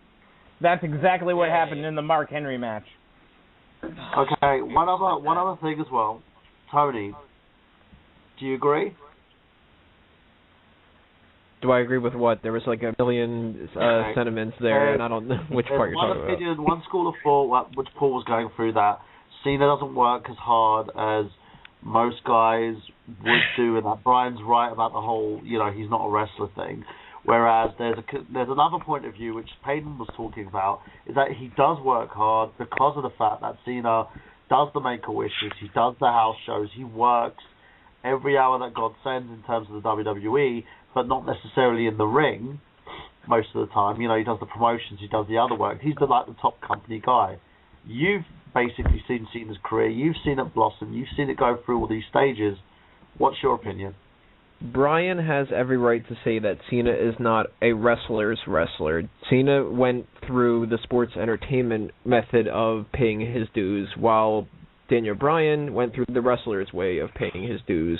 That's exactly what happened in the Mark Henry match. Okay, one other thing as well. Tony, do you agree? Do I agree with what? There was like a million sentiments there, and I don't know which part you're talking about. One opinion, one school of thought, which Paul was going through, that Cena doesn't work as hard as most guys would do, and that Bryan's right about the whole, he's not a wrestler thing. Whereas there's another point of view, which Paden was talking about, is that he does work hard because of the fact that Cena does the Make-A-Wishes, he does the house shows, he works every hour that God sends in terms of the WWE, but not necessarily in the ring most of the time. He does the promotions, he does the other work. He's the top company guy. You've basically seen Cena's career, you've seen it blossom, you've seen it go through all these stages. What's your opinion? Bryan has every right to say that Cena is not a wrestler's wrestler. Cena went through the sports entertainment method of paying his dues, while Daniel Bryan went through the wrestler's way of paying his dues.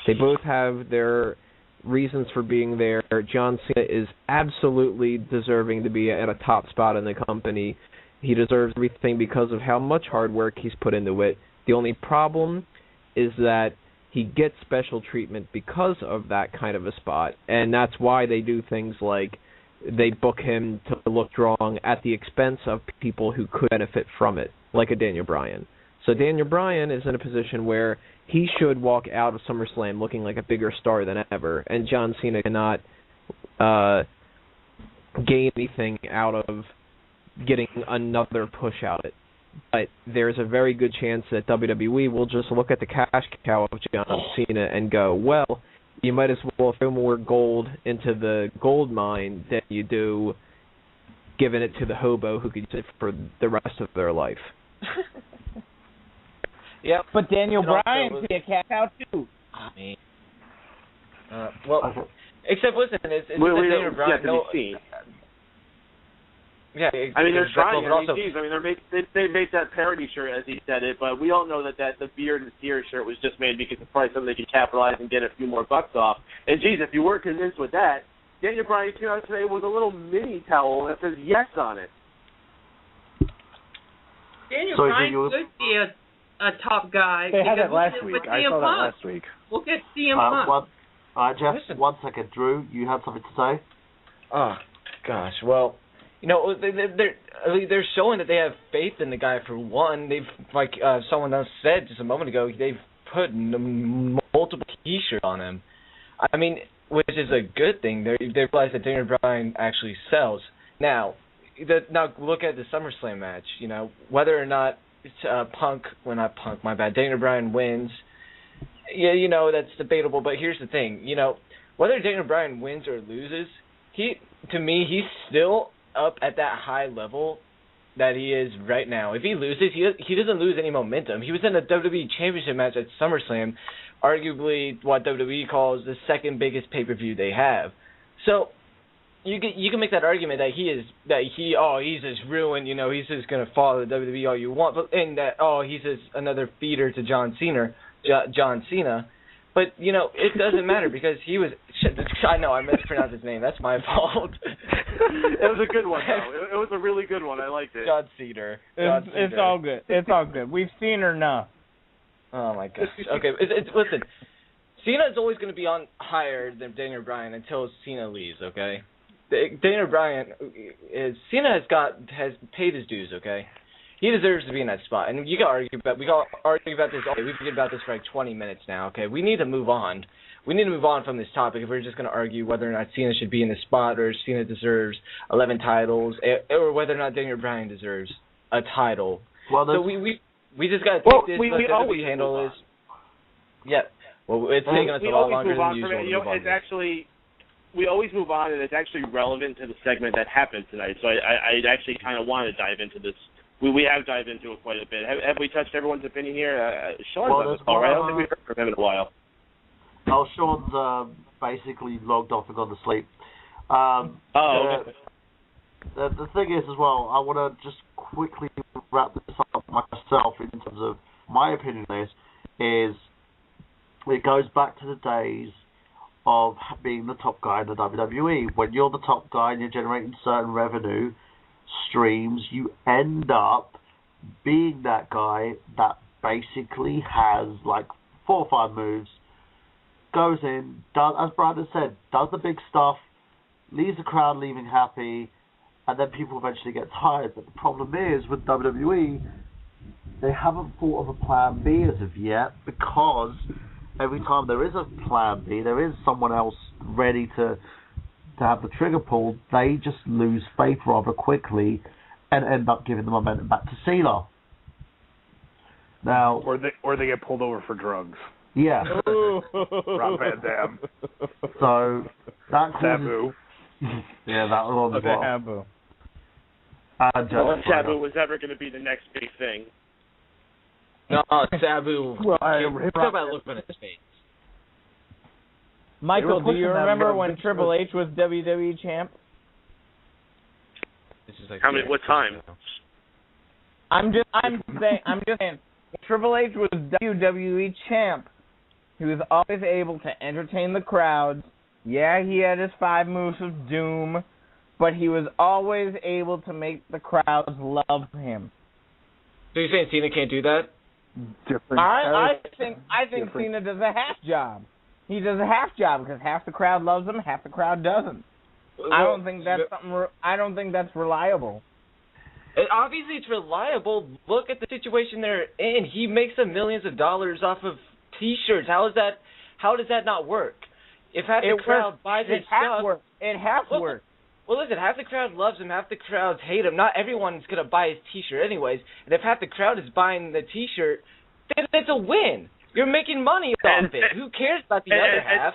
They both have their reasons for being there. John Cena is absolutely deserving to be at a top spot in the company. He deserves everything because of how much hard work he's put into it. The only problem is that he gets special treatment because of that kind of a spot, and that's why they do things like they book him to look strong at the expense of people who could benefit from it, like a Daniel Bryan. So Daniel Bryan is in a position where he should walk out of SummerSlam looking like a bigger star than ever, and John Cena cannot gain anything out of getting another push out of it. But there's a very good chance that WWE will just look at the cash cow of John Cena and go, well, you might as well throw more gold into the gold mine than you do giving it to the hobo who could use it for the rest of their life. Yep. But Daniel Bryan could be a cash cow too. I mean, except listen, it's Daniel Bryan. Yeah, I mean, they're trying. They made that parody shirt, as he said it, but we all know that the beard and steer shirt was just made because it's probably something they could capitalize and get a few more bucks off. And geez, if you weren't convinced with that, Daniel Bryan came out today with a little mini towel that says yes on it. Daniel Bryan could be a top guy. They had that last week. I saw that last week. We'll get CM Punk. Jeff, listen. 1 second. Drew, you have something to say? Oh, gosh. Well, they're showing that they have faith in the guy for one. They've, like someone else said just a moment ago, they've put multiple T-shirts on him. I mean, which is a good thing. They realize that Daniel Bryan actually sells. Now look at the SummerSlam match. Whether or not Daniel Bryan wins. Yeah, that's debatable. But here's the thing. Whether Daniel Bryan wins or loses, he's still up at that high level that he is right now. If he loses, he doesn't lose any momentum. He was in a WWE Championship match at SummerSlam, arguably what WWE calls the second biggest pay-per-view they have. So, you can make that argument that he's just ruined, he's just gonna follow the WWE all you want, but and that he's just another feeder to John Cena. But it doesn't matter because he was. I know I mispronounced his name. That's my fault. It was a good one though. It was a really good one. I liked it. John Cena. It's all good. It's all good. We've seen her now. Oh my gosh. Okay, listen. Cena is always going to be on higher than Daniel Bryan until Cena leaves. Okay. Daniel Bryan Cena has paid his dues. Okay. He deserves to be in that spot, and we got to argue about this. Okay, we've been about this for like 20 minutes now. Okay, we need to move on. We need to move on from this topic if we're just going to argue whether or not Cena should be in the spot, or Cena deserves 11 titles, or whether or not Daniel Bryan deserves a title. Well, so we just got to take this. We always handle this. Yeah. Well, it's taking us a lot longer than usual. It's actually. We always move on, and it's actually relevant to the segment that happened tonight. So I actually kind of want to dive into this. We have dived into it quite a bit. Have we touched everyone's opinion here? Sean's on this call, right? I don't think we've heard from him in a while. Oh, Sean's basically logged off and gone to sleep. Okay. The thing is, as well, I want to just quickly wrap this up myself in terms of my opinion on this, is it goes back to the days of being the top guy in the WWE. When you're the top guy and you're generating certain revenue streams, you end up being that guy that basically has like 4 or 5 moves, goes in, does, as Brandon said, does the big stuff, leaves the crowd leaving happy, and then people eventually get tired. But the problem is with WWE, they haven't thought of a plan B as of yet, because every time there is a plan B, there is someone else ready to have the trigger pulled, they just lose faith rather quickly and end up giving the momentum back to Cena. Now, or they get pulled over for drugs. Yeah. Rob Van Dam. So that causes, Sabu. Yeah, that was on the Sabu. Sabu was ever going to be the next big thing. No, Sabu. Well, talk about looking at his face. Michael, do you remember when Triple H was WWE champ? This is like what time? I'm just saying. Triple H was WWE champ. He was always able to entertain the crowd. Yeah, he had his 5 moves of doom, but he was always able to make the crowds love him. So you're saying Cena can't do that? I think Cena does a half job. He does a half job because half the crowd loves him, half the crowd doesn't. I don't think that's reliable. Obviously, it's reliable. Look at the situation they're in. He makes millions of dollars off of T-shirts. How does that not work? If half the crowd buys his stuff, it has worked. Well, listen, half the crowd loves him, half the crowd hate him. Not everyone's gonna buy his T-shirt anyways. And if half the crowd is buying the T-shirt, then it's a win. You're making money off it. Who cares about the other half?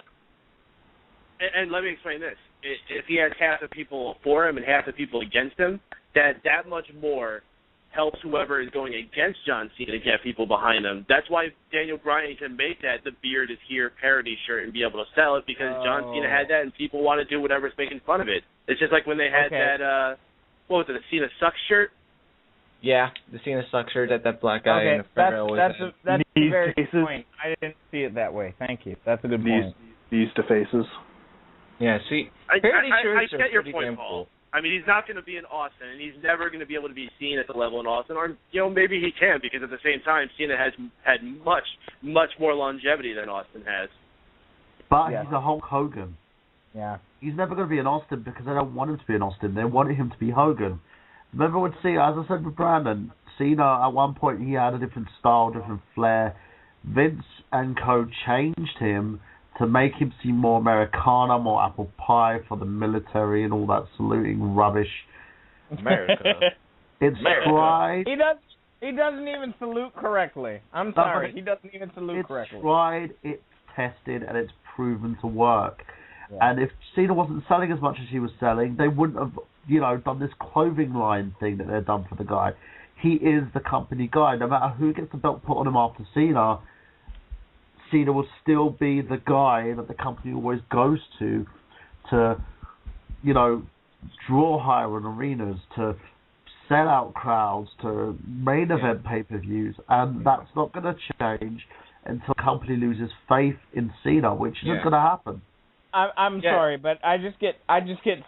And let me explain this. If he has half the people for him and half the people against him, that much more helps whoever is going against John Cena to get people behind him. That's why Daniel Bryan can make that "the beard is here" parody shirt and be able to sell it, because John Cena had that and people want to do whatever's making fun of it. It's just like when they had that, what was it, a Cena Sucks shirt? Yeah, the Cena Sucks shirt that black guy in the front row. That's a very good point. I didn't see it that way. Thank you. That's a good point. These to faces. Yeah, see, I get your point, Paul. Cool. I mean, he's not going to be in Austin, and he's never going to be able to be seen at the level in Austin. Or, maybe he can, because at the same time, Cena has had much, much more longevity than Austin has. But he's a Hulk Hogan. Yeah. He's never going to be in Austin because they don't want him to be in Austin. They wanted him to be Hogan. Remember when Cena, as I said with Brandon, Cena, at one point, he had a different style, different flair. Vince and co. changed him to make him seem more Americana, more apple pie for the military and all that saluting rubbish. America. It's tried. He doesn't even salute correctly. I'm sorry. He doesn't even salute correctly. It's tried, it's tested, and it's proven to work. Yeah. And if Cena wasn't selling as much as he was selling, they wouldn't have, done this clothing line thing that they've done for the guy. He is the company guy. No matter who gets the belt put on him after Cena will still be the guy that the company always goes to draw higher in arenas, to sell out crowds, to main event pay-per-views, and that's not going to change until the company loses faith in Cena, which isn't going to happen. I'm sorry, but I just get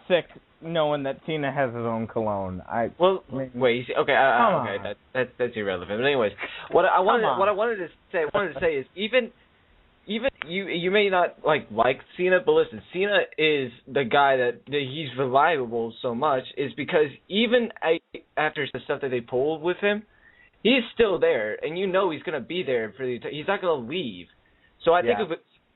sick knowing that Cena has his own cologne. Wait. Okay. That's irrelevant. But anyways, what I wanted to say is even you may not like Cena, but listen, Cena is the guy that he's reliable so much is because even after the stuff that they pulled with him, he's still there, and he's going to be there he's not going to leave. So I think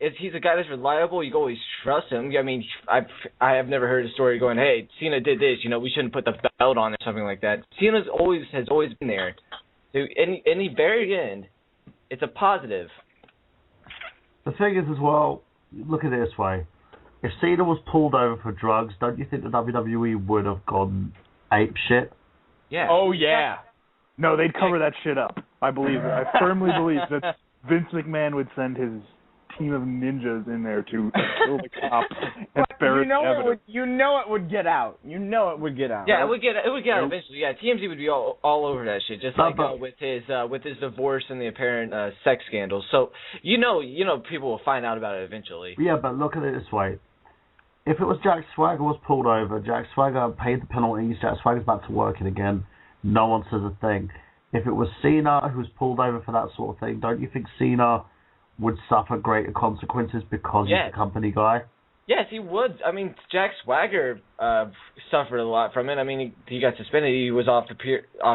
if he's a guy that's reliable, you can always trust him. I mean, I have never heard a story going, hey, Cena did this, we shouldn't put the belt on or something like that. Cena has always been there. So in the very end, it's a positive. The thing is as well, look at it this way. If Cena was pulled over for drugs, don't you think the WWE would have gone ape shit? Yeah. Oh, yeah. No, they'd cover that shit up. I firmly believe that Vince McMahon would send his team of ninjas in there to kill the cop and ferret evidence. It would get out. It would get out. Yeah, it would get out eventually. Yeah, TMZ would be all over that shit, just like with his divorce and the apparent sex scandal. So people will find out about it eventually. Yeah, but look at it this way. If it was Jack Swagger was pulled over, Jack Swagger paid the penalties, Jack Swagger's back to working again, no one says a thing. If it was Cena who was pulled over for that sort of thing, don't you think Cena would suffer greater consequences because he's a company guy? Yes, he would. I mean, Jack Swagger suffered a lot from it. I mean, he got suspended. He was off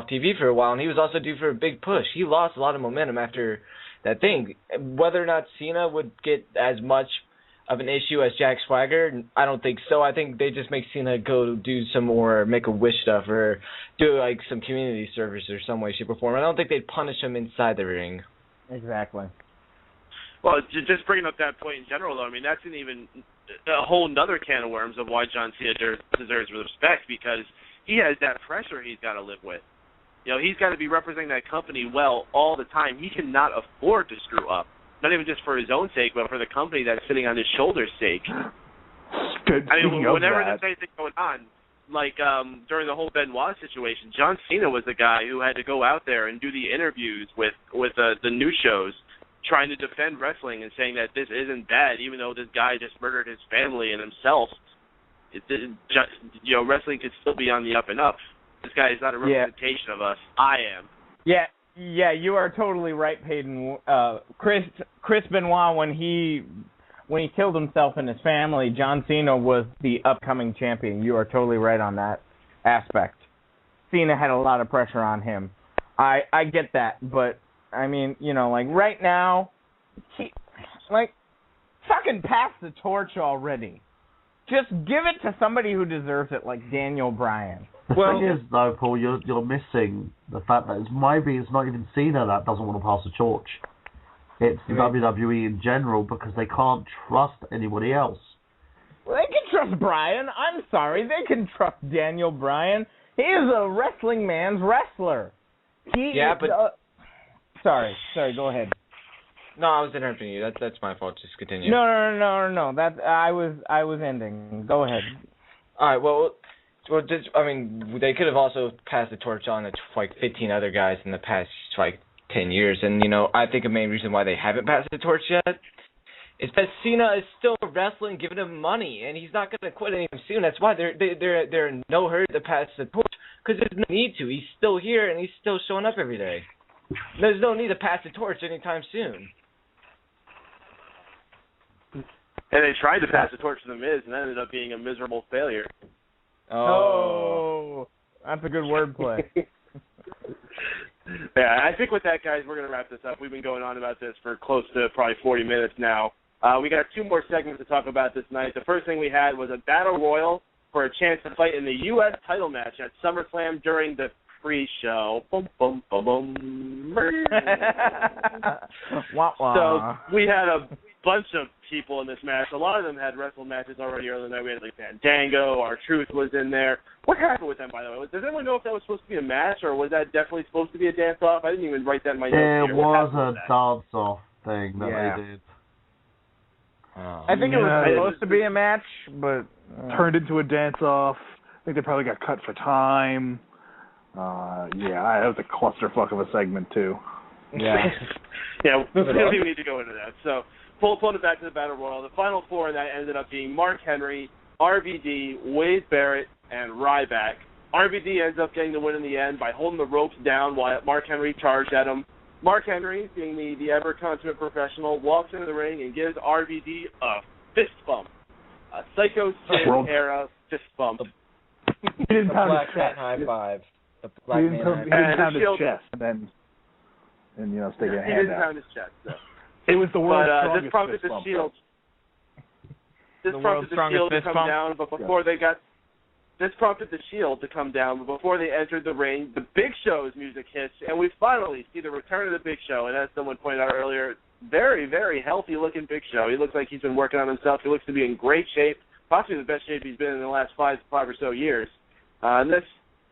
TV for a while, and he was also due for a big push. He lost a lot of momentum after that thing. Whether or not Cena would get as much of an issue as Jack Swagger, I don't think so. I think they just make Cena go do some more Make-A-Wish stuff or do like some community service or some way, shape, or form. I don't think they'd punish him inside the ring. Exactly. Well, just bringing up that point in general, though, I mean, that's an even a whole nother can of worms of why John Cena deserves respect, because he has that pressure he's got to live with. He's got to be representing that company well all the time. He cannot afford to screw up, not even just for his own sake, but for the company that's sitting on his shoulders' sake. Whenever there's anything going on, like during the whole Benoit situation, John Cena was the guy who had to go out there and do the interviews with the news shows, trying to defend wrestling and saying that this isn't bad, even though this guy just murdered his family and himself. Wrestling could still be on the up and up. This guy is not a representation of us. I am. Yeah, you are totally right, Paden. Chris Benoit, when he killed himself and his family, John Cena was the upcoming champion. You are totally right on that aspect. Cena had a lot of pressure on him. I get that, but I mean, right now, fucking pass the torch already. Just give it to somebody who deserves it, like Daniel Bryan. The thing is, though, Paul, you're missing the fact that maybe it's not even Cena that doesn't want to pass the torch. It's the WWE in general, because they can't trust anybody else. Well, they can trust Bryan. I'm sorry, they can trust Daniel Bryan. He is a wrestling man's wrestler. Sorry, go ahead. No, I was interrupting you. That's my fault. Just continue. No. That I was ending. Go ahead. All right. Well, they could have also passed the torch on to 15 other guys in the past 10 years, and I think a main reason why they haven't passed the torch yet is that Cena is still wrestling, giving him money, and he's not going to quit anytime soon. That's why they're in no hurry to pass the torch, because there's no need to. He's still here, and he's still showing up every day. There's no need to pass the torch anytime soon. And they tried to pass the torch to The Miz, and that ended up being a miserable failure. Oh, that's a good wordplay. Yeah, I think with that, guys, we're going to wrap this up. We've been going on about this for close to probably 40 minutes now. We got 2 more segments to talk about this night. The first thing we had was a battle royal for a chance to fight in the U.S. title match at SummerSlam during the pre-show. Boom, boom, boom, boom. So we had a bunch of people in this match. A lot of them had wrestled matches already earlier in the night. We had like Fandango, R-Truth was in there. What happened with them, by the way? Does anyone know if that was supposed to be a match, or was that definitely supposed to be a dance-off? I didn't even write that in my notes. It was a dance-off thing that they did. I think it was supposed to be a match, but turned into a dance-off. I think they probably got cut for time. That was a clusterfuck of a segment too. Yeah. We don't even need to go into that. So, pulling it back to the Battle Royal, the final four in that ended up being Mark Henry, RVD, Wade Barrett, and Ryback. RVD ends up getting the win in the end by holding the ropes down while Mark Henry charged at him. Mark Henry, being the ever-consummate professional, walks into the ring and gives RVD a fist bump. A Psycho Sid-era fist bump. He didn't pound his chest. High five. The He didn't pound his chest and stick a hand out. He didn't pound his chest, though. It was the world's strongest this prompted fist bump. This prompted the Shield to come down, but before they got... This prompted the Shield to come down, but before they entered the ring, the Big Show's music hits, and we finally see the return of the Big Show. And as someone pointed out earlier, very, very healthy-looking Big Show. He looks like he's been working on himself. He looks to be in great shape, possibly the best shape he's been in the last five or so years. And this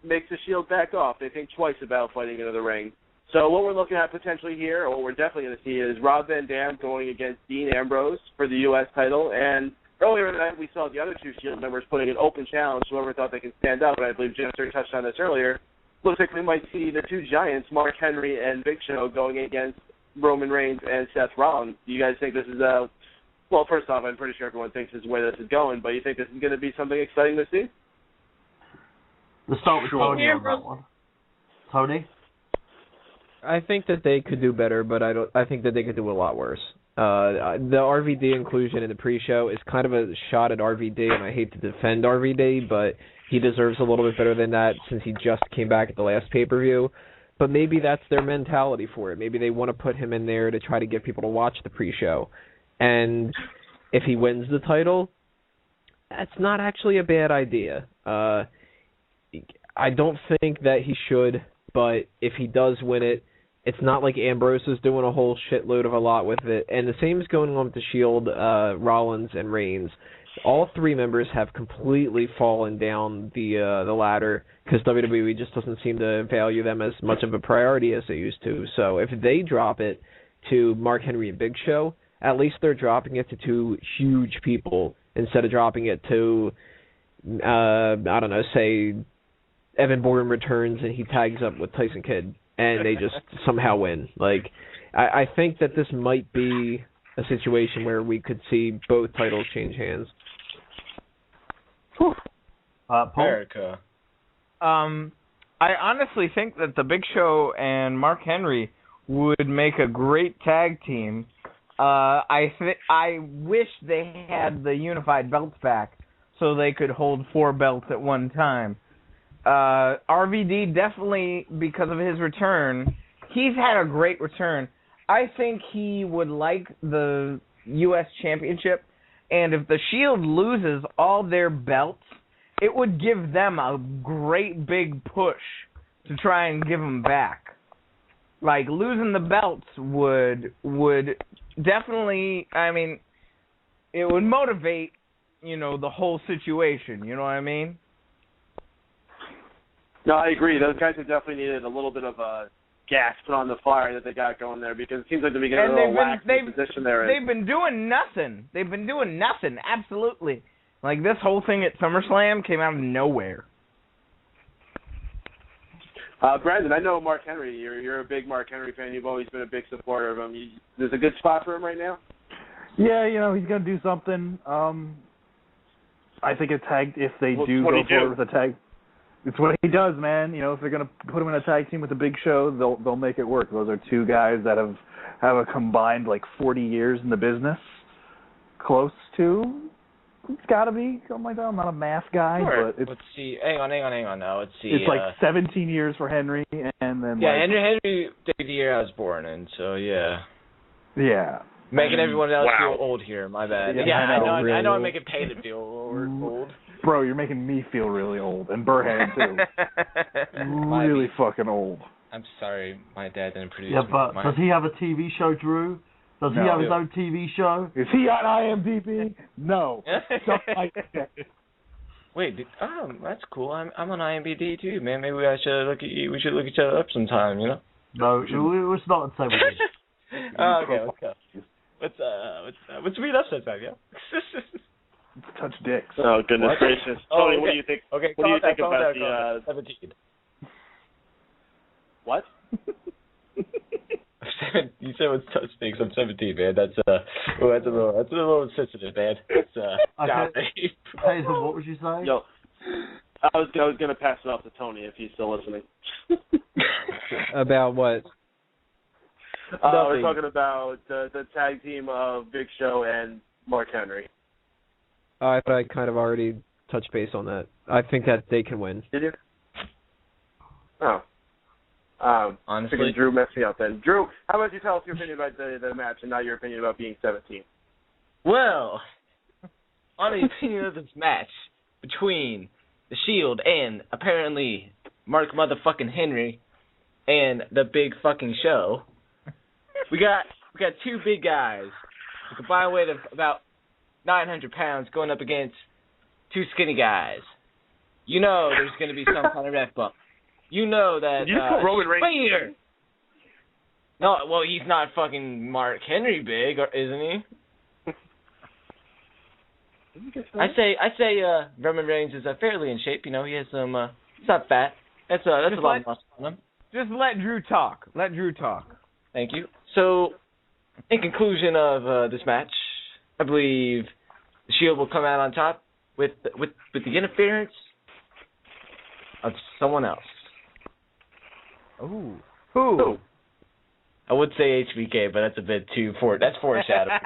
makes the Shield back off. They think twice about fighting into the ring. So what we're looking at potentially here, or what we're definitely going to see, is Rob Van Dam going against Dean Ambrose for the U.S. title. And earlier in the night, we saw the other two Shield members putting an open challenge to whoever thought they could stand up, and I believe Jim touched on this earlier. Looks like we might see the two giants, Mark Henry and Big Show, going against Roman Reigns and Seth Rollins. Do you guys think this is well, first off, I'm pretty sure everyone thinks this is where this is going, but you think this is going to be something exciting to see? Let's start with Tony on that one. Tony? I think that they could do better, but I think that they could do a lot worse. The RVD inclusion in the pre-show is kind of a shot at RVD, and I hate to defend RVD, but he deserves a little bit better than that since he just came back at the last pay-per-view. But maybe that's their mentality for it. Maybe they want to put him in there to try to get people to watch the pre-show. And if he wins the title, that's not actually a bad idea. I don't think that he should, but if he does win it, it's not like Ambrose is doing a whole shitload of a lot with it. And the same is going on with the Shield, Rollins, and Reigns. All three members have completely fallen down the ladder because WWE just doesn't seem to value them as much of a priority as they used to. So if they drop it to Mark Henry and Big Show, at least they're dropping it to two huge people instead of dropping it to, I don't know, say Evan Bourne returns and he tags up with Tyson Kidd and they just somehow win. Like, I think that this might be a situation where we could see both titles change hands. Paul? America. I honestly think that the Big Show and Mark Henry would make a great tag team. I wish they had the unified belts back so they could hold 4 belts at one time. RVD definitely, because of his return, he's had a great return. I think he would like the U.S. Championship, and if the Shield loses all their belts, it would give them a great big push to try and give them back. Like, losing the belts would definitely, I mean, it would motivate, the whole situation, you know what I mean? No, I agree. Those guys have definitely needed a little bit of a gas put on the fire that they got going there because it seems like they're getting a little lax in the position they're in. They've been doing nothing, absolutely. Like, this whole thing at SummerSlam came out of nowhere. Brandon, I know Mark Henry. You're a big Mark Henry fan. You've always been a big supporter of him. There's a good spot for him right now? Yeah, he's going to do something. I think if they do go forward with a tag, it's what he does, man. If they're going to put him in a tag team with the Big Show, they'll make it work. Those are two guys that have a combined 40 years in the business, close to. It's got to be something like that. I'm not a math guy, Sure. but let's see. Hang on now. Let's see. It's 17 years for Henry, and then Henry did the year I was born in, so yeah. Yeah. Making everyone else feel old here. My bad. Yeah, I know I'm making Paden feel old. Bro, you're making me feel really old, and Burhan too. Really fucking old. I'm sorry, my dad didn't produce. Yeah, but does he have a TV show, Drew? Does he have his own TV show? Is he on IMDb? No. Wait, that's cool. I'm on IMDb too, man. Maybe we should look each other up sometime, No, it's not the same. Okay, let's go. What's the upset time, yeah? Touch dicks. Oh, goodness gracious. Tony, okay. What do you think? Okay, what do you think about the 17? What? You said what's touch dicks? I'm 17, man. That's a little sensitive, man. It's Hazel, what would you say? Yo, I was gonna pass it off to Tony if he's still listening. About what? We're talking about the tag team of Big Show and Mark Henry. I thought I kind of already touched base on that. I think that they can win. Did you? Oh. Honestly, Drew messed me up then. Drew, how about you tell us your opinion about the match and not your opinion about being 17? Well, on the opinion of this match between The Shield and apparently Mark motherfucking Henry and the Big fucking Show, we got two big guys, a combined weight of about 900 pounds, going up against two skinny guys. You know there's going to be some kind of ref bump. You know that. Did you just call Roman Reigns? No, well, he's not fucking Mark Henry big, isn't he? I say Roman Reigns is fairly in shape. You know, he has some. He's not fat. That's a lot of muscle on him. Just let Drew talk. Let Drew talk. Thank you. So, in conclusion of this match, I believe the Shield will come out on top with the interference of someone else. Ooh. Who? I would say HBK, but that's a bit too that's foreshadowing.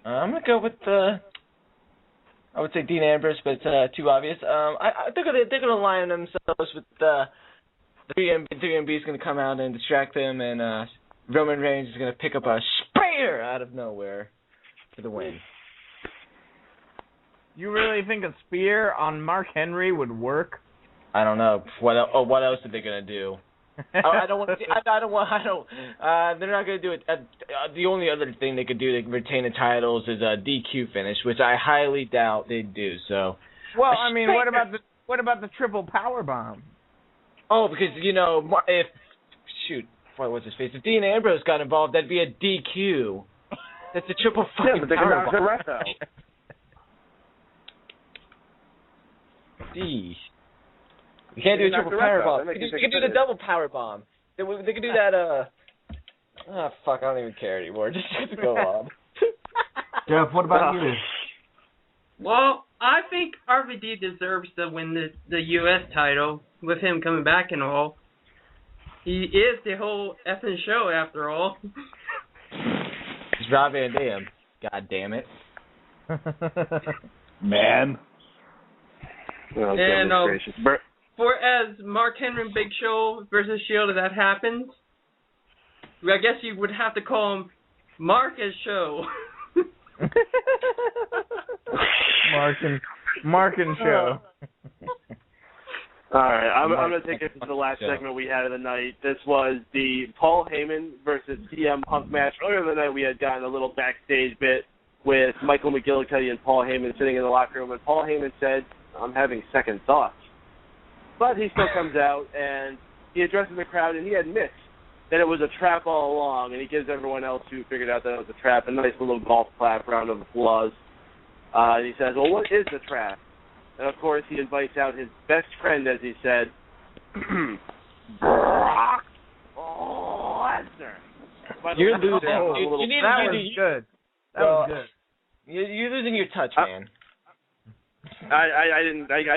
I'm gonna go with I would say Dean Ambrose, but it's too obvious. They're gonna line themselves with the 3MB is gonna come out and distract them, and Roman Reigns is gonna pick up a spear out of nowhere for the win. You really think a spear on Mark Henry would work? I don't know. What else are they gonna do? I don't want. They're not gonna do it. The only other thing they could do to retain the titles is a DQ finish, which I highly doubt they'd do. So. Well, I mean, what about the triple power bomb? Oh, because what's his face? If Dean Ambrose got involved, that'd be a DQ. That's a triple fucking power bomb. Ref out. You can't do a triple power bomb. They could do the double power bomb. They could do that. Fuck! I don't even care anymore. Just go on. Jeff, what about you? Well, I think RVD deserves to win the U.S. title with him coming back and all. He is the whole effing show after all. It's Rob Van Dam. God damn it. Man. Oh, and for as Mark Henry and Big Show versus Shield, if that happens, I guess you would have to call him Marcus Show. Mark and Show. All right, I'm going to take it to the last segment we had of the night. This was the Paul Heyman versus CM Punk match. Earlier in the night, we had gotten a little backstage bit with Michael McGillicuddy and Paul Heyman sitting in the locker room, and Paul Heyman said, "I'm having second thoughts." But he still comes out, and he addresses the crowd, and he admits that it was a trap all along, and he gives everyone else who figured out that it was a trap a nice little golf clap round of applause. And he says, well, what is the trap? And, of course, he invites out his best friend, as he said, Brock Lesnar. You're losing. That was good. That was good. You're losing your touch, man. I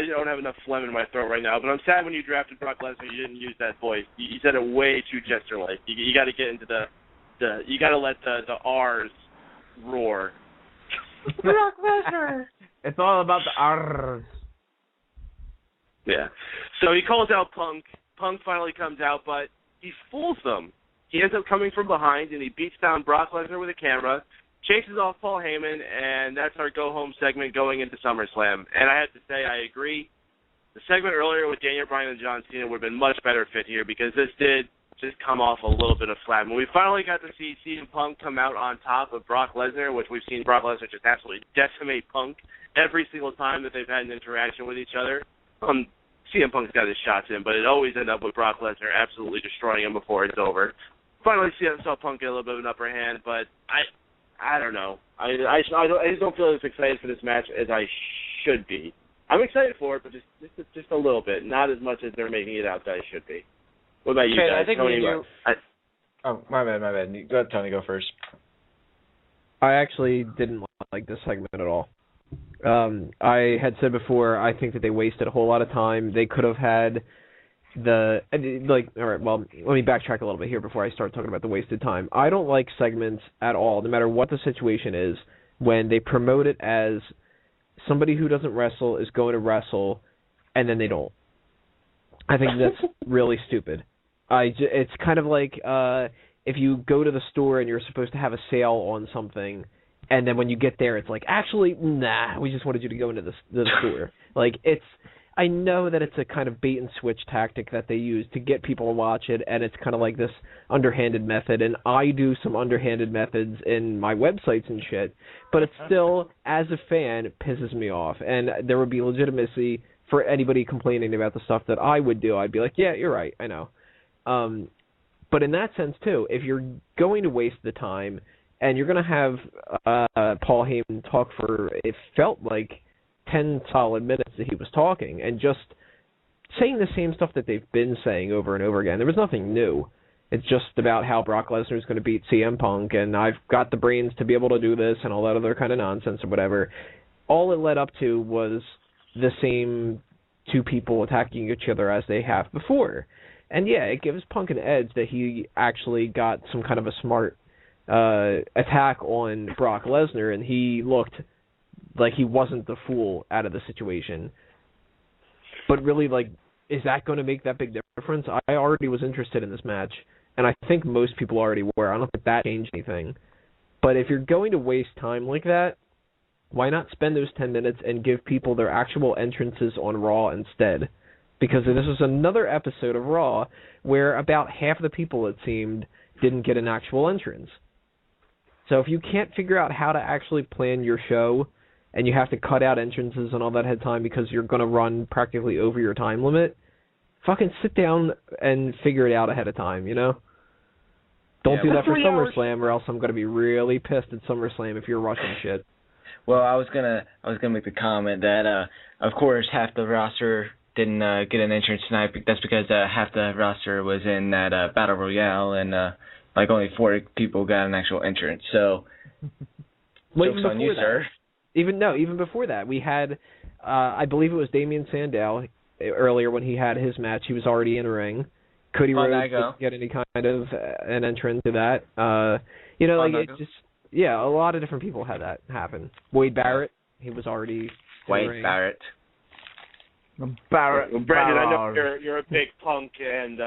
don't have enough phlegm in my throat right now, but I'm sad when you drafted Brock Lesnar you didn't use that voice. You said it way too jester-like. You got to get into you got to let the R's roar. Brock Lesnar. It's all about the R's. Yeah. So he calls out Punk. Punk finally comes out, but he fools them. He ends up coming from behind, and he beats down Brock Lesnar with a camera, chases off Paul Heyman, and that's our go-home segment going into SummerSlam. And I have to say, I agree. The segment earlier with Daniel Bryan and John Cena would have been much better fit here because this did just come off a little bit of flat. When we finally got to see CM Punk come out on top of Brock Lesnar, which we've seen Brock Lesnar just absolutely decimate Punk every single time that they've had an interaction with each other. CM Punk's got his shots in, but it always ends up with Brock Lesnar absolutely destroying him before it's over. finally saw Punk get a little bit of an upper hand, but I don't know. I just don't feel as excited for this match as I should be. I'm excited for it, but just a little bit, not as much as they're making it out that I should be. What about you guys? I think Tony, oh, my bad. Go ahead, Tony. Go first. I actually didn't like this segment at all. I had said before, I think that they wasted a whole lot of time. They could have had all right, well, let me backtrack a little bit here before I start talking about the wasted time. I don't like segments at all, no matter what the situation is, when they promote it as somebody who doesn't wrestle is going to wrestle, and then they don't. I think that's really stupid. It's kind of like if you go to the store and you're supposed to have a sale on something, and then when you get there, it's like, actually, nah, we just wanted you to go into the store. Like, I know that it's a kind of bait and switch tactic that they use to get people to watch it, and it's kind of like this underhanded method, and I do some underhanded methods in my websites and shit, but it still, as a fan, pisses me off, and there would be legitimacy for anybody complaining about the stuff that I would do. I'd be like, yeah, you're right, I know. But in that sense, too, if you're going to waste the time, and you're going to have Paul Heyman talk for, it felt like, 10 solid minutes that he was talking and just saying the same stuff that they've been saying over and over again. There was nothing new. It's just about how Brock Lesnar is going to beat CM Punk and I've got the brains to be able to do this and all that other kind of nonsense or whatever. All it led up to was the same two people attacking each other as they have before. And yeah, it gives Punk an edge that he actually got some kind of a smart attack on Brock Lesnar and he looked like he wasn't the fool out of the situation. But really, like, is that going to make that big difference? I already was interested in this match, and I think most people already were. I don't think that changed anything. But if you're going to waste time like that, why not spend those 10 minutes and give people their actual entrances on Raw instead? Because this was another episode of Raw where about half of the people, it seemed, didn't get an actual entrance. So if you can't figure out how to actually plan your show, and you have to cut out entrances and all that ahead of time because you're going to run practically over your time limit, fucking sit down and figure it out ahead of time, you know? Don't do that for SummerSlam or else I'm going to be really pissed at SummerSlam if you're rushing shit. Well, I was gonna make the comment that, of course, half the roster didn't get an entrance tonight. That's because half the roster was in that Battle Royale and like only 4 people got an actual entrance. So, joke's on you, sir. Even before that, we had, I believe it was Damien Sandow earlier when he had his match. He was already in the ring. Cody Rhodes didn't get any kind of an entrance to that. A lot of different people had that happen. Wade Barrett, he was already Wade Barrett. Well, Brandon, I know you're a big Punk and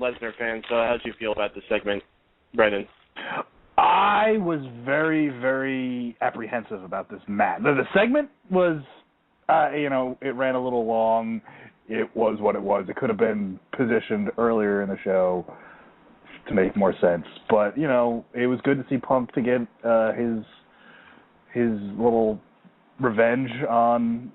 Lesnar fan, so how did you feel about this segment, Brandon? I was very, very apprehensive about this match. The segment was, it ran a little long. It was what it was. It could have been positioned earlier in the show to make more sense. But, it was good to see Punk to get his little revenge on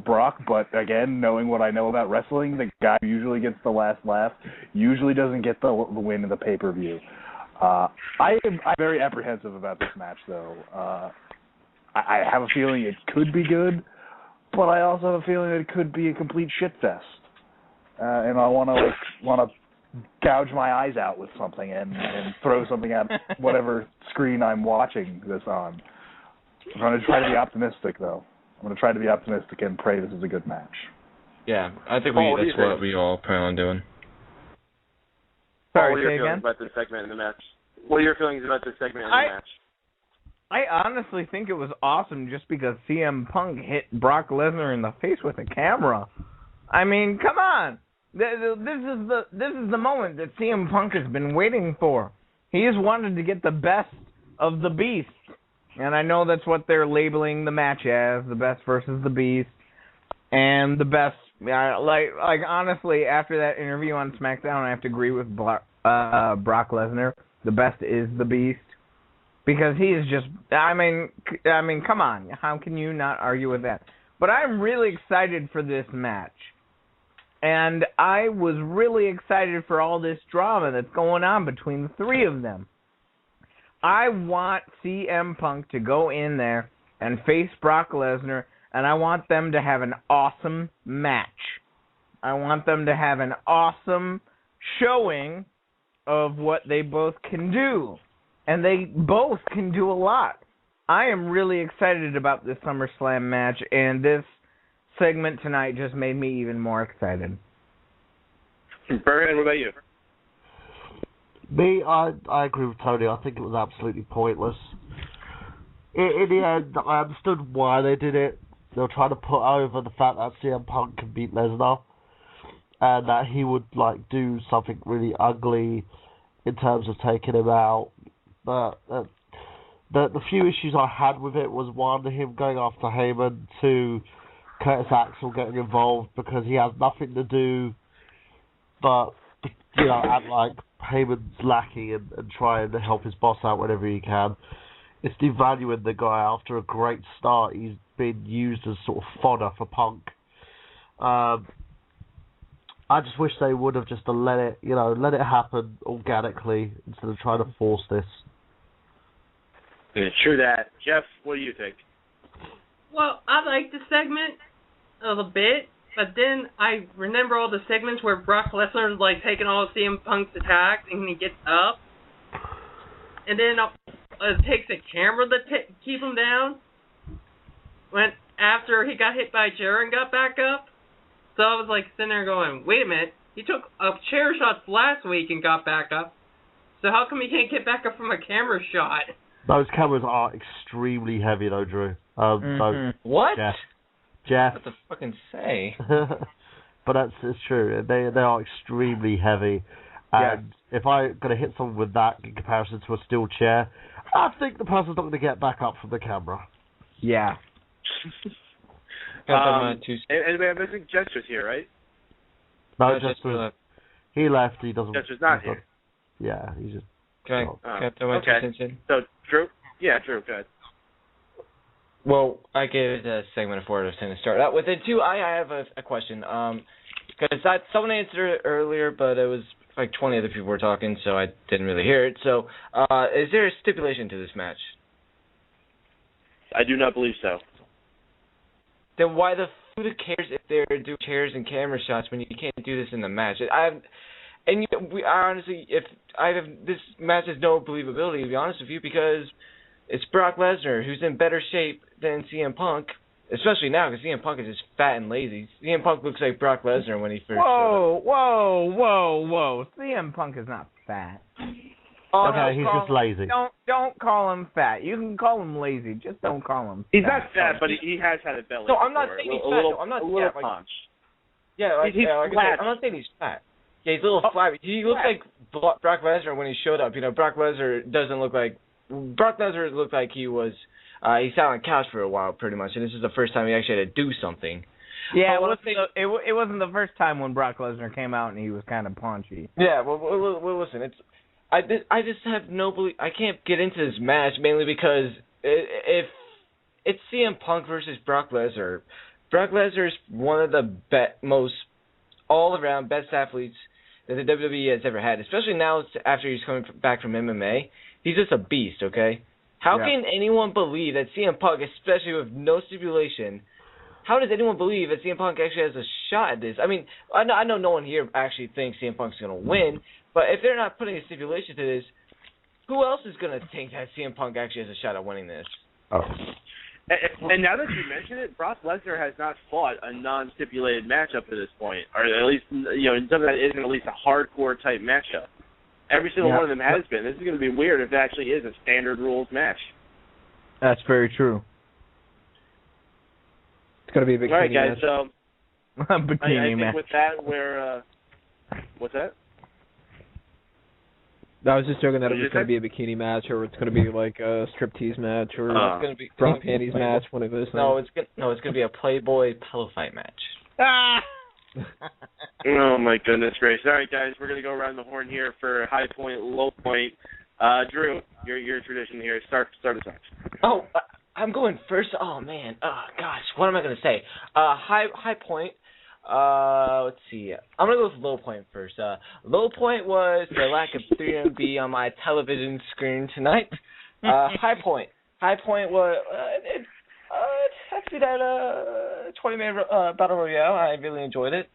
Brock. But, again, knowing what I know about wrestling, the guy who usually gets the last laugh usually doesn't get the win in the pay-per-view. I'm very apprehensive about this match, though. I have a feeling it could be good, but I also have a feeling it could be a complete shit fest. And I want to gouge my eyes out with something and throw something at whatever screen I'm watching this on. I'm going to try to be optimistic, though. I'm going to try to be optimistic and pray this is a good match. Yeah, I think that's what we all plan on doing. Sorry, what are your feelings about this segment in the match? What are your feelings about this segment in the match? I honestly think it was awesome just because CM Punk hit Brock Lesnar in the face with a camera. I mean, come on. This is the moment that CM Punk has been waiting for. He has wanted to get the best of the Beast. And I know that's what they're labeling the match as, the best versus the Beast. And the best, like honestly, after that interview on SmackDown, I have to agree with Brock Lesnar. The best is the Beast. Because he is just, I mean, come on. How can you not argue with that? But I'm really excited for this match. And I was really excited for all this drama that's going on between the three of them. I want CM Punk to go in there and face Brock Lesnar, and I want them to have an awesome match. I want them to have an awesome showing of what they both can do. And they both can do a lot. I am really excited about this SummerSlam match, and this segment tonight just made me even more excited. Burhan, what about you? Me, I agree with Tony. I think it was absolutely pointless. In the end, I understood why they did it. They were trying to put over the fact that CM Punk can beat Lesnar, and that he would do something really ugly in terms of taking him out. But the few issues I had with it was, one, him going after Heyman, two, Curtis Axel getting involved because he has nothing to do but, act like Heyman's lackey and trying to help his boss out whenever he can. It's devaluing the guy after a great start. He's been used as sort of fodder for Punk. I just wish they would have just let it happen organically instead of trying to force this. Yeah, true that. Jeff, what do you think? Well, I like the segment a little bit, but then I remember all the segments where Brock Lesnar's taking all of CM Punk's attacks and he gets up, and then it takes a camera to keep him down. When after he got hit by a chair and got back up, so I was sitting there going, wait a minute, he took a chair shot last week and got back up, so how come he can't get back up from a camera shot? Those cameras are extremely heavy, though, Drew. What? Jeff. What the fucking say? But it's true. They are extremely heavy. And if I'm going to hit someone with that in comparison to a steel chair, I think the person's not going to get back up from the camera. Yeah. And we have missing Jester's here, right? No, Jester left. He left. He doesn't. Jester's not here. Yeah, he's just. Okay. So, Drew? Yeah, Drew, go ahead. Well, I gave the segment a 4 out of 10 to start out with. And 2, I have a question. Because someone answered it earlier, but it was 20 other people were talking, so I didn't really hear it. So, is there a stipulation to this match? I do not believe so. Then why the who cares if they're doing chairs and camera shots when you can't do this in the match? This match has no believability, to be honest with you, because it's Brock Lesnar, who's in better shape than CM Punk, especially now because CM Punk is just fat and lazy. CM Punk looks like Brock Lesnar when he first showed up. Whoa. CM Punk is not fat. Okay, he's just lazy. Don't call him fat. You can call him lazy. Just don't call him He's fat. not fat, but he has had a belly. No, I'm not saying he's fat. I'm not saying punch. he's flat. I'm not saying he's fat. Yeah, he's a little flabby. He looks like Brock Lesnar when he showed up. Brock Lesnar looked like he was he sat on the couch for a while, pretty much, and this is the first time he actually had to do something. Yeah, it wasn't the first time when Brock Lesnar came out and he was kind of paunchy. Yeah, well listen, I just have no belief. I can't get into this match mainly because if it's CM Punk versus Brock Lesnar, Brock Lesnar is one of the most all-around best athletes that the WWE has ever had, especially now after he's coming back from MMA. He's just a beast, okay? How can anyone believe that CM Punk, especially with no stipulation, how does anyone believe that CM Punk actually has a shot at this? I mean, I know no one here actually thinks CM Punk's going to win, but if they're not putting a stipulation to this, who else is going to think that CM Punk actually has a shot at winning this? Oh. And now that you mention it, Brock Lesnar has not fought a non-stipulated match up to this point, or at least something that isn't at least a hardcore type matchup. Every single one of them has been. This is going to be weird if it actually is a standard rules match. That's very true. It's going to be a bikini match. All right, guys. match. So bikini I think match. with that, we're what's that? I was just joking that it was going to be a bikini match, or it's going to be like a striptease match, or it's going to be bra panties match. One of those things. No, it's going to be a Playboy pillow fight match. Oh my goodness gracious! All right, guys, we're going to go around the horn here for high point, low point. Drew, your tradition here. Start us off. Oh, I'm going first. Oh man. Oh gosh, what am I going to say? High point. Let's see. I'm gonna go with low point first. Low point was the lack of 3MB on my television screen tonight. High point. High point was it has to be that 20-minute battle royale. I really enjoyed it.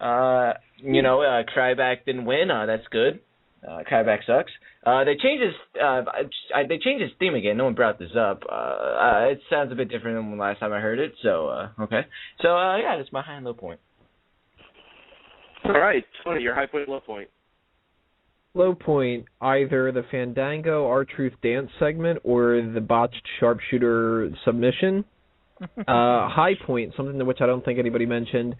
Kryback didn't win. That's good. Kayfabe sucks. They changed his theme again. No one brought this up. It sounds a bit different than the last time I heard it. So okay. So yeah, that's my high and low point. All right, Tony, your high point, low point. Low point, either the Fandango R-Truth dance segment or the botched sharpshooter submission. High point, something which I don't think anybody mentioned.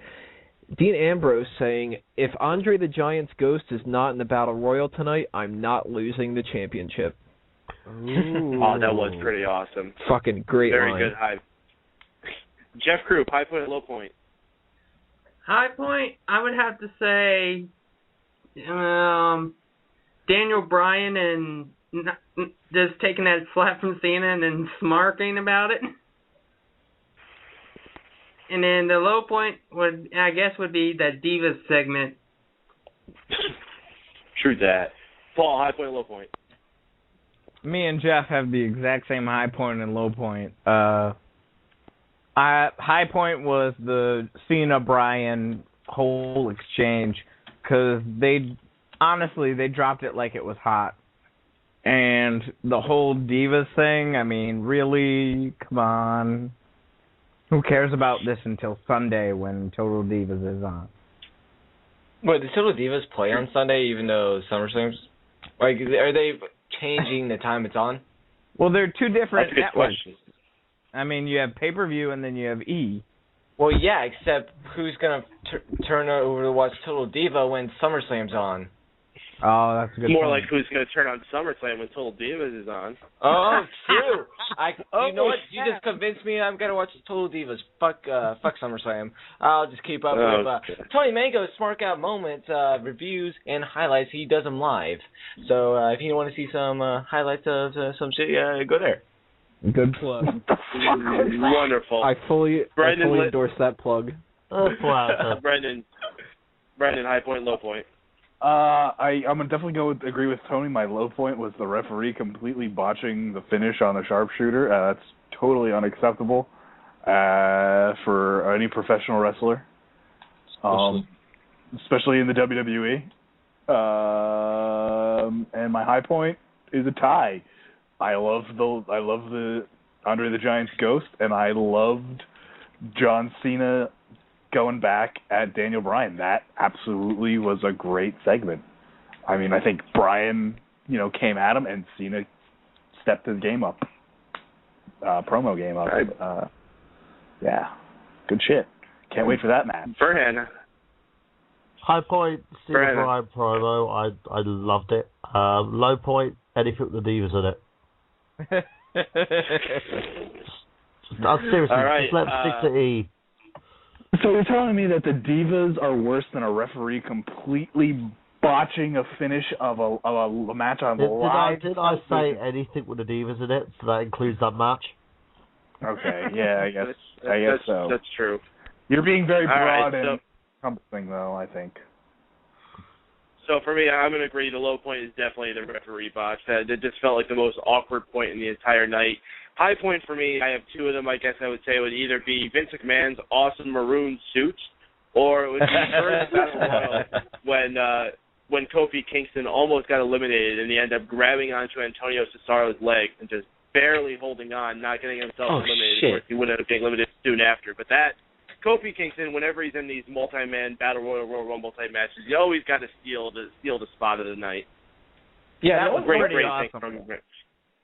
Dean Ambrose saying, if Andre the Giant's ghost is not in the Battle Royal tonight, I'm not losing the championship. Ooh. Oh, that was pretty awesome. Fucking great Very line. good hype. Jeff Croop, high point and low point. High point, I would have to say Daniel Bryan and just taking that slap from Cena and then smarking about it. And then the low point would be that Divas segment. True that. Paul, high point, low point. Me and Jeff have the exact same high point and low point. High point was the Cena Bryan whole exchange because they dropped it like it was hot. And the whole Divas thing, I mean, really, come on. Who cares about this until Sunday when Total Divas is on? Wait, does Total Divas play on Sunday even though SummerSlam's... Like, are they changing the time it's on? Well, they're two different networks. Question. I mean, you have pay-per-view and then you have E. Well, yeah, except who's going to turn over to watch Total Diva when SummerSlam's on? Oh, that's a good More point. like who's going to turn on SummerSlam when Total Divas is on. Oh, true. You know what? You just convinced me I'm going to watch Total Divas. Fuck SummerSlam. I'll just keep up with Tony Mango's Smark Out Moments, reviews, and highlights. He does them live. So if you want to see some highlights of some shit, go there. Good plug. Wonderful. I fully endorse that plug. Brendan, high point, low point. I'm gonna definitely agree with Tony. My low point was the referee completely botching the finish on the sharpshooter. That's totally unacceptable for any professional wrestler, especially in the WWE. And my high point is a tie. I love the Andre the Giant's ghost, and I loved John Cena going back at Daniel Bryan. That absolutely was a great segment. I mean, I think Bryan, came at him, and Cena stepped his game up, promo game up. Right. Yeah, good shit. Can't wait for that match. Burhan. High point, Cena Bryan promo. I loved it. Low point, anything with the Divas in it. Seriously, all right, just let's stick to E. So you're telling me that the Divas are worse than a referee completely botching a finish of a match on live? Did I say anything with the Divas in it? So that includes that match? Okay, yeah, I guess so. That's true. You're being very broad right, and encompassing, though, I think. So for me, I'm going to agree. The low point is definitely the referee botch. That just felt like the most awkward point in the entire night. High point for me, I have two of them. I guess I would say would either be Vince McMahon's awesome maroon suit, or it would be first Battle Royal when Kofi Kingston almost got eliminated and he ended up grabbing onto Antonio Cesaro's leg and just barely holding on, not getting himself eliminated. Shit. Of course, he would have been eliminated soon after. But that Kofi Kingston, whenever he's in these multi-man Battle Royal Rumble type matches, you always got to steal the spot of the night. Yeah, that was great awesome. thing from Vince.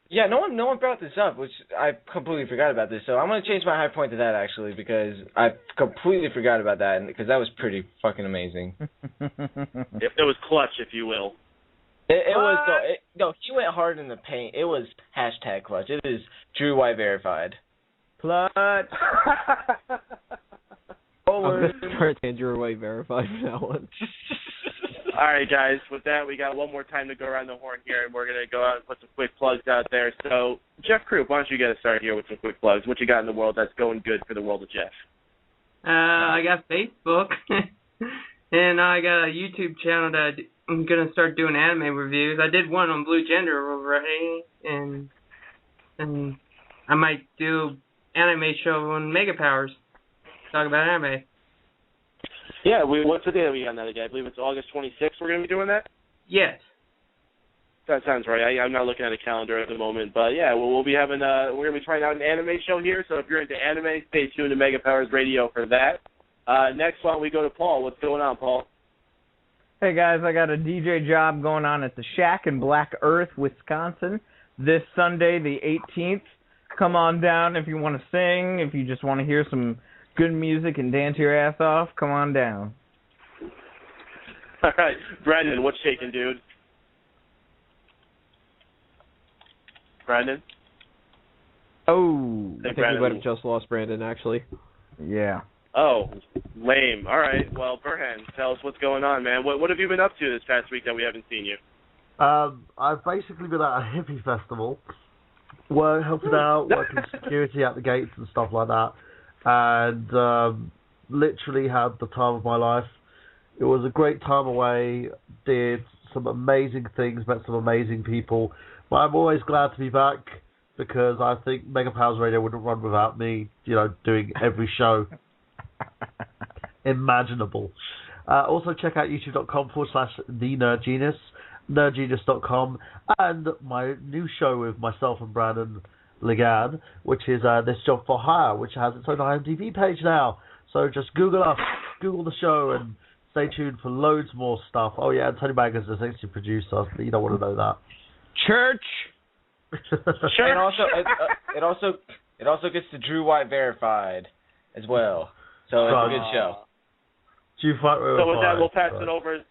Yeah, no one brought this up, which I completely forgot about this. So I'm going to change my high point to that, actually, because I completely forgot about that, because that was pretty fucking amazing. It was clutch, if you will. It was, though. He went hard in the paint. It was hashtag clutch. It is Drew White verified. Clutch. I'm going to start Drew White verified for that one. All right, guys. With that, we got one more time to go around the horn here, and we're going to go out and put some quick plugs out there. So, Jeff Croop, why don't you get us started here with some quick plugs? What you got in the world that's going good for the world of Jeff? I got Facebook, and I got a YouTube channel that I'm gonna start doing anime reviews. I did one on Blue Gender already, and I might do anime show on Mega Powers. Talk about anime. Yeah, what's the day that we got that again? I believe it's August 26th. We're gonna be doing that. Yes. That sounds right. I'm not looking at a calendar at the moment, but yeah, we'll be having we're gonna be trying out an anime show here. So if you're into anime, stay tuned to Mega Powers Radio for that. Next one, we go to Paul. What's going on, Paul? Hey guys, I got a DJ job going on at the Shack in Black Earth, Wisconsin, this Sunday, the 18th. Come on down if you want to sing, if you just want to hear some good music and dance your ass off. Come on down. All right, Brandon, what's shaking, dude? Brandon? Oh, Hey, I think Brandon. we might have just lost Brandon, actually. Yeah. Oh, lame. All right, well, Burhan, tell us what's going on, man. What have you been up to this past week that we haven't seen you? I've basically been at a hippie festival, helping out, working security at the gates and stuff like that, and literally had the time of my life. It was a great time away, did some amazing things, met some amazing people, but I'm always glad to be back because I think Mega Powers Radio wouldn't run without me, doing every show imaginable. Also check out youtube.com/TheNerdGenius, nerdgenius.com, and my new show with myself and Brandon Liggan, which is This Job for Hire, which has its own IMDb page now. So just Google us, Google the show, and stay tuned for loads more stuff. Oh yeah, and Tony Bag is the executive producer. You don't want to know that. Church. And also, it also gets the Drew White verified as well. So it's a good show. So with that, we'll pass it over.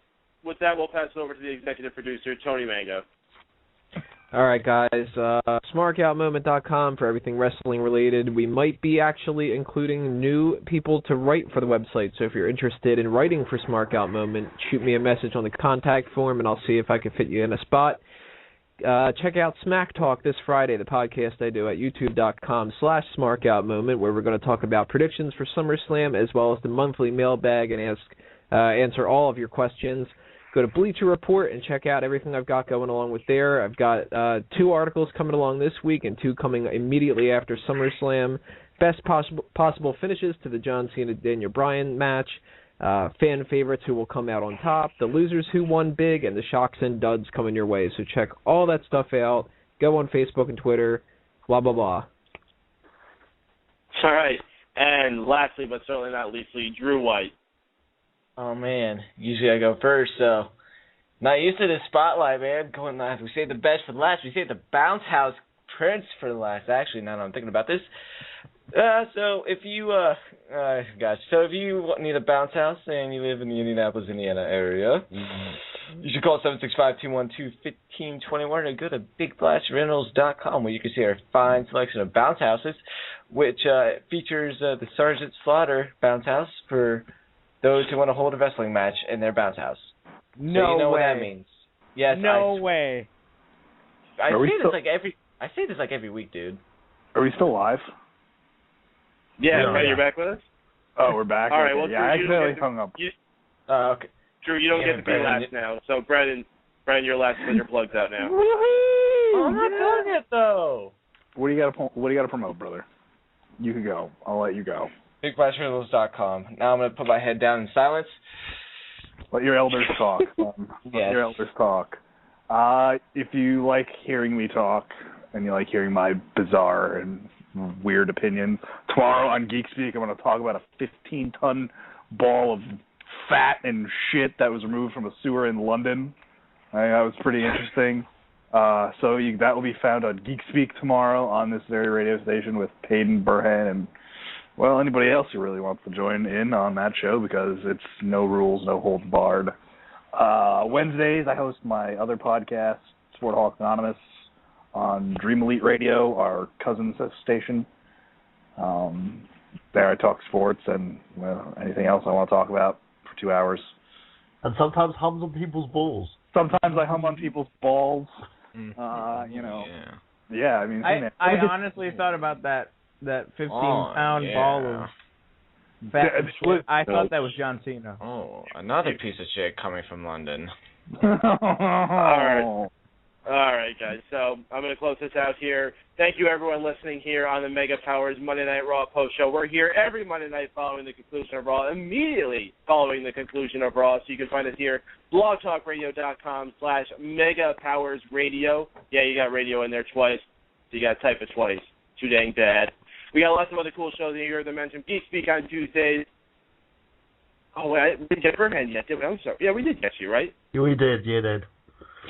With that, we'll pass it over to the executive producer, Tony Mango. All right, guys. SmarkOutMoment.com for everything wrestling related. We might be actually including new people to write for the website. So if you're interested in writing for Smark Out Moment, shoot me a message on the contact form, and I'll see if I can fit you in a spot. Check out Smack Talk this Friday, the podcast I do at youtube.com/SmarkOutMoment, where we're going to talk about predictions for SummerSlam as well as the monthly mailbag and answer all of your questions. Go to Bleacher Report and check out everything I've got going along with there. I've got 2 articles coming along this week and 2 coming immediately after SummerSlam. Best possible finishes to the John Cena Daniel Bryan match. Fan favorites who will come out on top, the losers who won big, and the shocks and duds coming your way. So check all that stuff out. Go on Facebook and Twitter, blah, blah, blah. All right. And lastly, but certainly not leastly, Drew White. Oh, man. Usually I go first, so not used to this spotlight, man. Going last. We saved the best for last. We saved the Bounce House Prince for last. Actually, now that I'm thinking about this. So if you need a bounce house and you live in the Indianapolis, Indiana area, you should call 765-212-1521 or go to BigBlastRentals.com where you can see our fine selection of bounce houses, which features the Sergeant Slaughter bounce house for those who want to hold a wrestling match in their bounce house. No so you know way. what that means. Yes. No way. I say this like every week, dude. Are we still live? Yeah, Ray, you're back with us? Oh, we're back. All right, okay. well, yeah, I accidentally hung up. Okay. Drew, you don't get to be last now. So, Brandon, you're last when your plug's out now. Woohoo! I'm not done yet, though. What do you got to promote, brother? You can go. I'll let you go. BigBlastRentals.com. Now I'm going to put my head down in silence. Let your elders talk. Let your elders talk. If you like hearing me talk and you like hearing my bizarre and weird opinions, tomorrow on Geek Speak I'm going to talk about a 15-ton ball of fat and shit that was removed from a sewer in London. I think that was pretty interesting. That will be found on Geek Speak tomorrow on this very radio station with Paden, Burhan, and anybody else who really wants to join in on that show because it's no rules, no holds barred. Wednesdays I host my other podcast, Sport Hawk Anonymous, on Dream Elite Radio, our cousin station. There I talk sports and anything else I want to talk about for 2 hours. And sometimes hums on people's balls. Sometimes I hum on people's balls. Yeah, I mean, I honestly thought about that 15-pound ball of I thought that was John Cena. Oh, another piece of shit coming from London. All right, guys. So I'm going to close this out here. Thank you, everyone listening here on the Mega Powers Monday Night Raw post show. We're here every Monday night following the conclusion of Raw, immediately following the conclusion of Raw. So you can find us here, blogtalkradio.com/MegaPowersRadio. Yeah, you got radio in there twice, so you got to type it twice. Too dang bad. We got lots of other cool shows in here that mentioned Geek Speak on Tuesdays. Oh, wait, we didn't get Burhan yet, did we? I'm sorry. Yeah, we did get you, right? Yeah, we did. Yeah, did.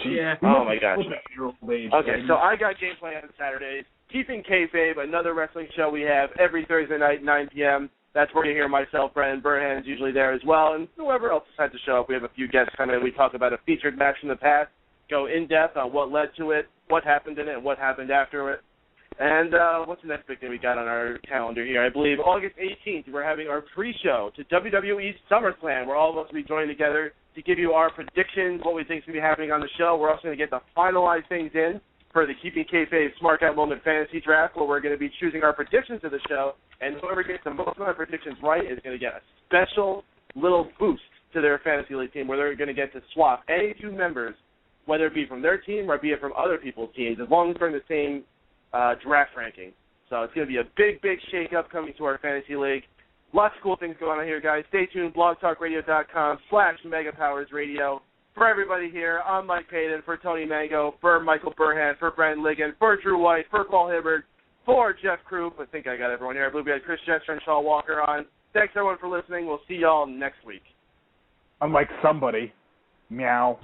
Yeah. Oh, my gosh. Okay, so I got gameplay on Saturdays. Keeping Kayfabe, another wrestling show we have every Thursday night, 9 p.m. That's where you hear myself, Bryan, Burhan's usually there as well, and whoever else decides to show up. We have a few guests come in. We talk about a featured match from the past, go in-depth on what led to it, what happened in it, and what happened after it. And what's the next big thing we got on our calendar here? I believe August 18th, we're having our pre-show to WWE's SummerSlam, where all of us will be joined together to give you our predictions, what we think is going to be happening on the show. We're also going to get to finalize things in for the Keeping Kayfabe Smart Guy Moment Fantasy Draft, where we're going to be choosing our predictions of the show, and whoever gets the most amount of predictions right is going to get a special little boost to their fantasy league team, where they're going to get to swap any two members, whether it be from their team or be it from other people's teams, as long as they're in the same draft ranking. So it's going to be a big, big shake-up coming to our fantasy league. Lots of cool things going on here, guys. Stay tuned, blogtalkradio.com/MegaPowersRadio. For everybody here, I'm Mike Paden, for Tony Mango, for Michael Burhan, for Bryan Liggan, for Drew White, for Paul Hibbard, for Jeff Croop. I think I got everyone here. I believe we had Chris Jester and Shaw Walker on. Thanks, everyone, for listening. We'll see y'all next week. I'm like somebody. Meow.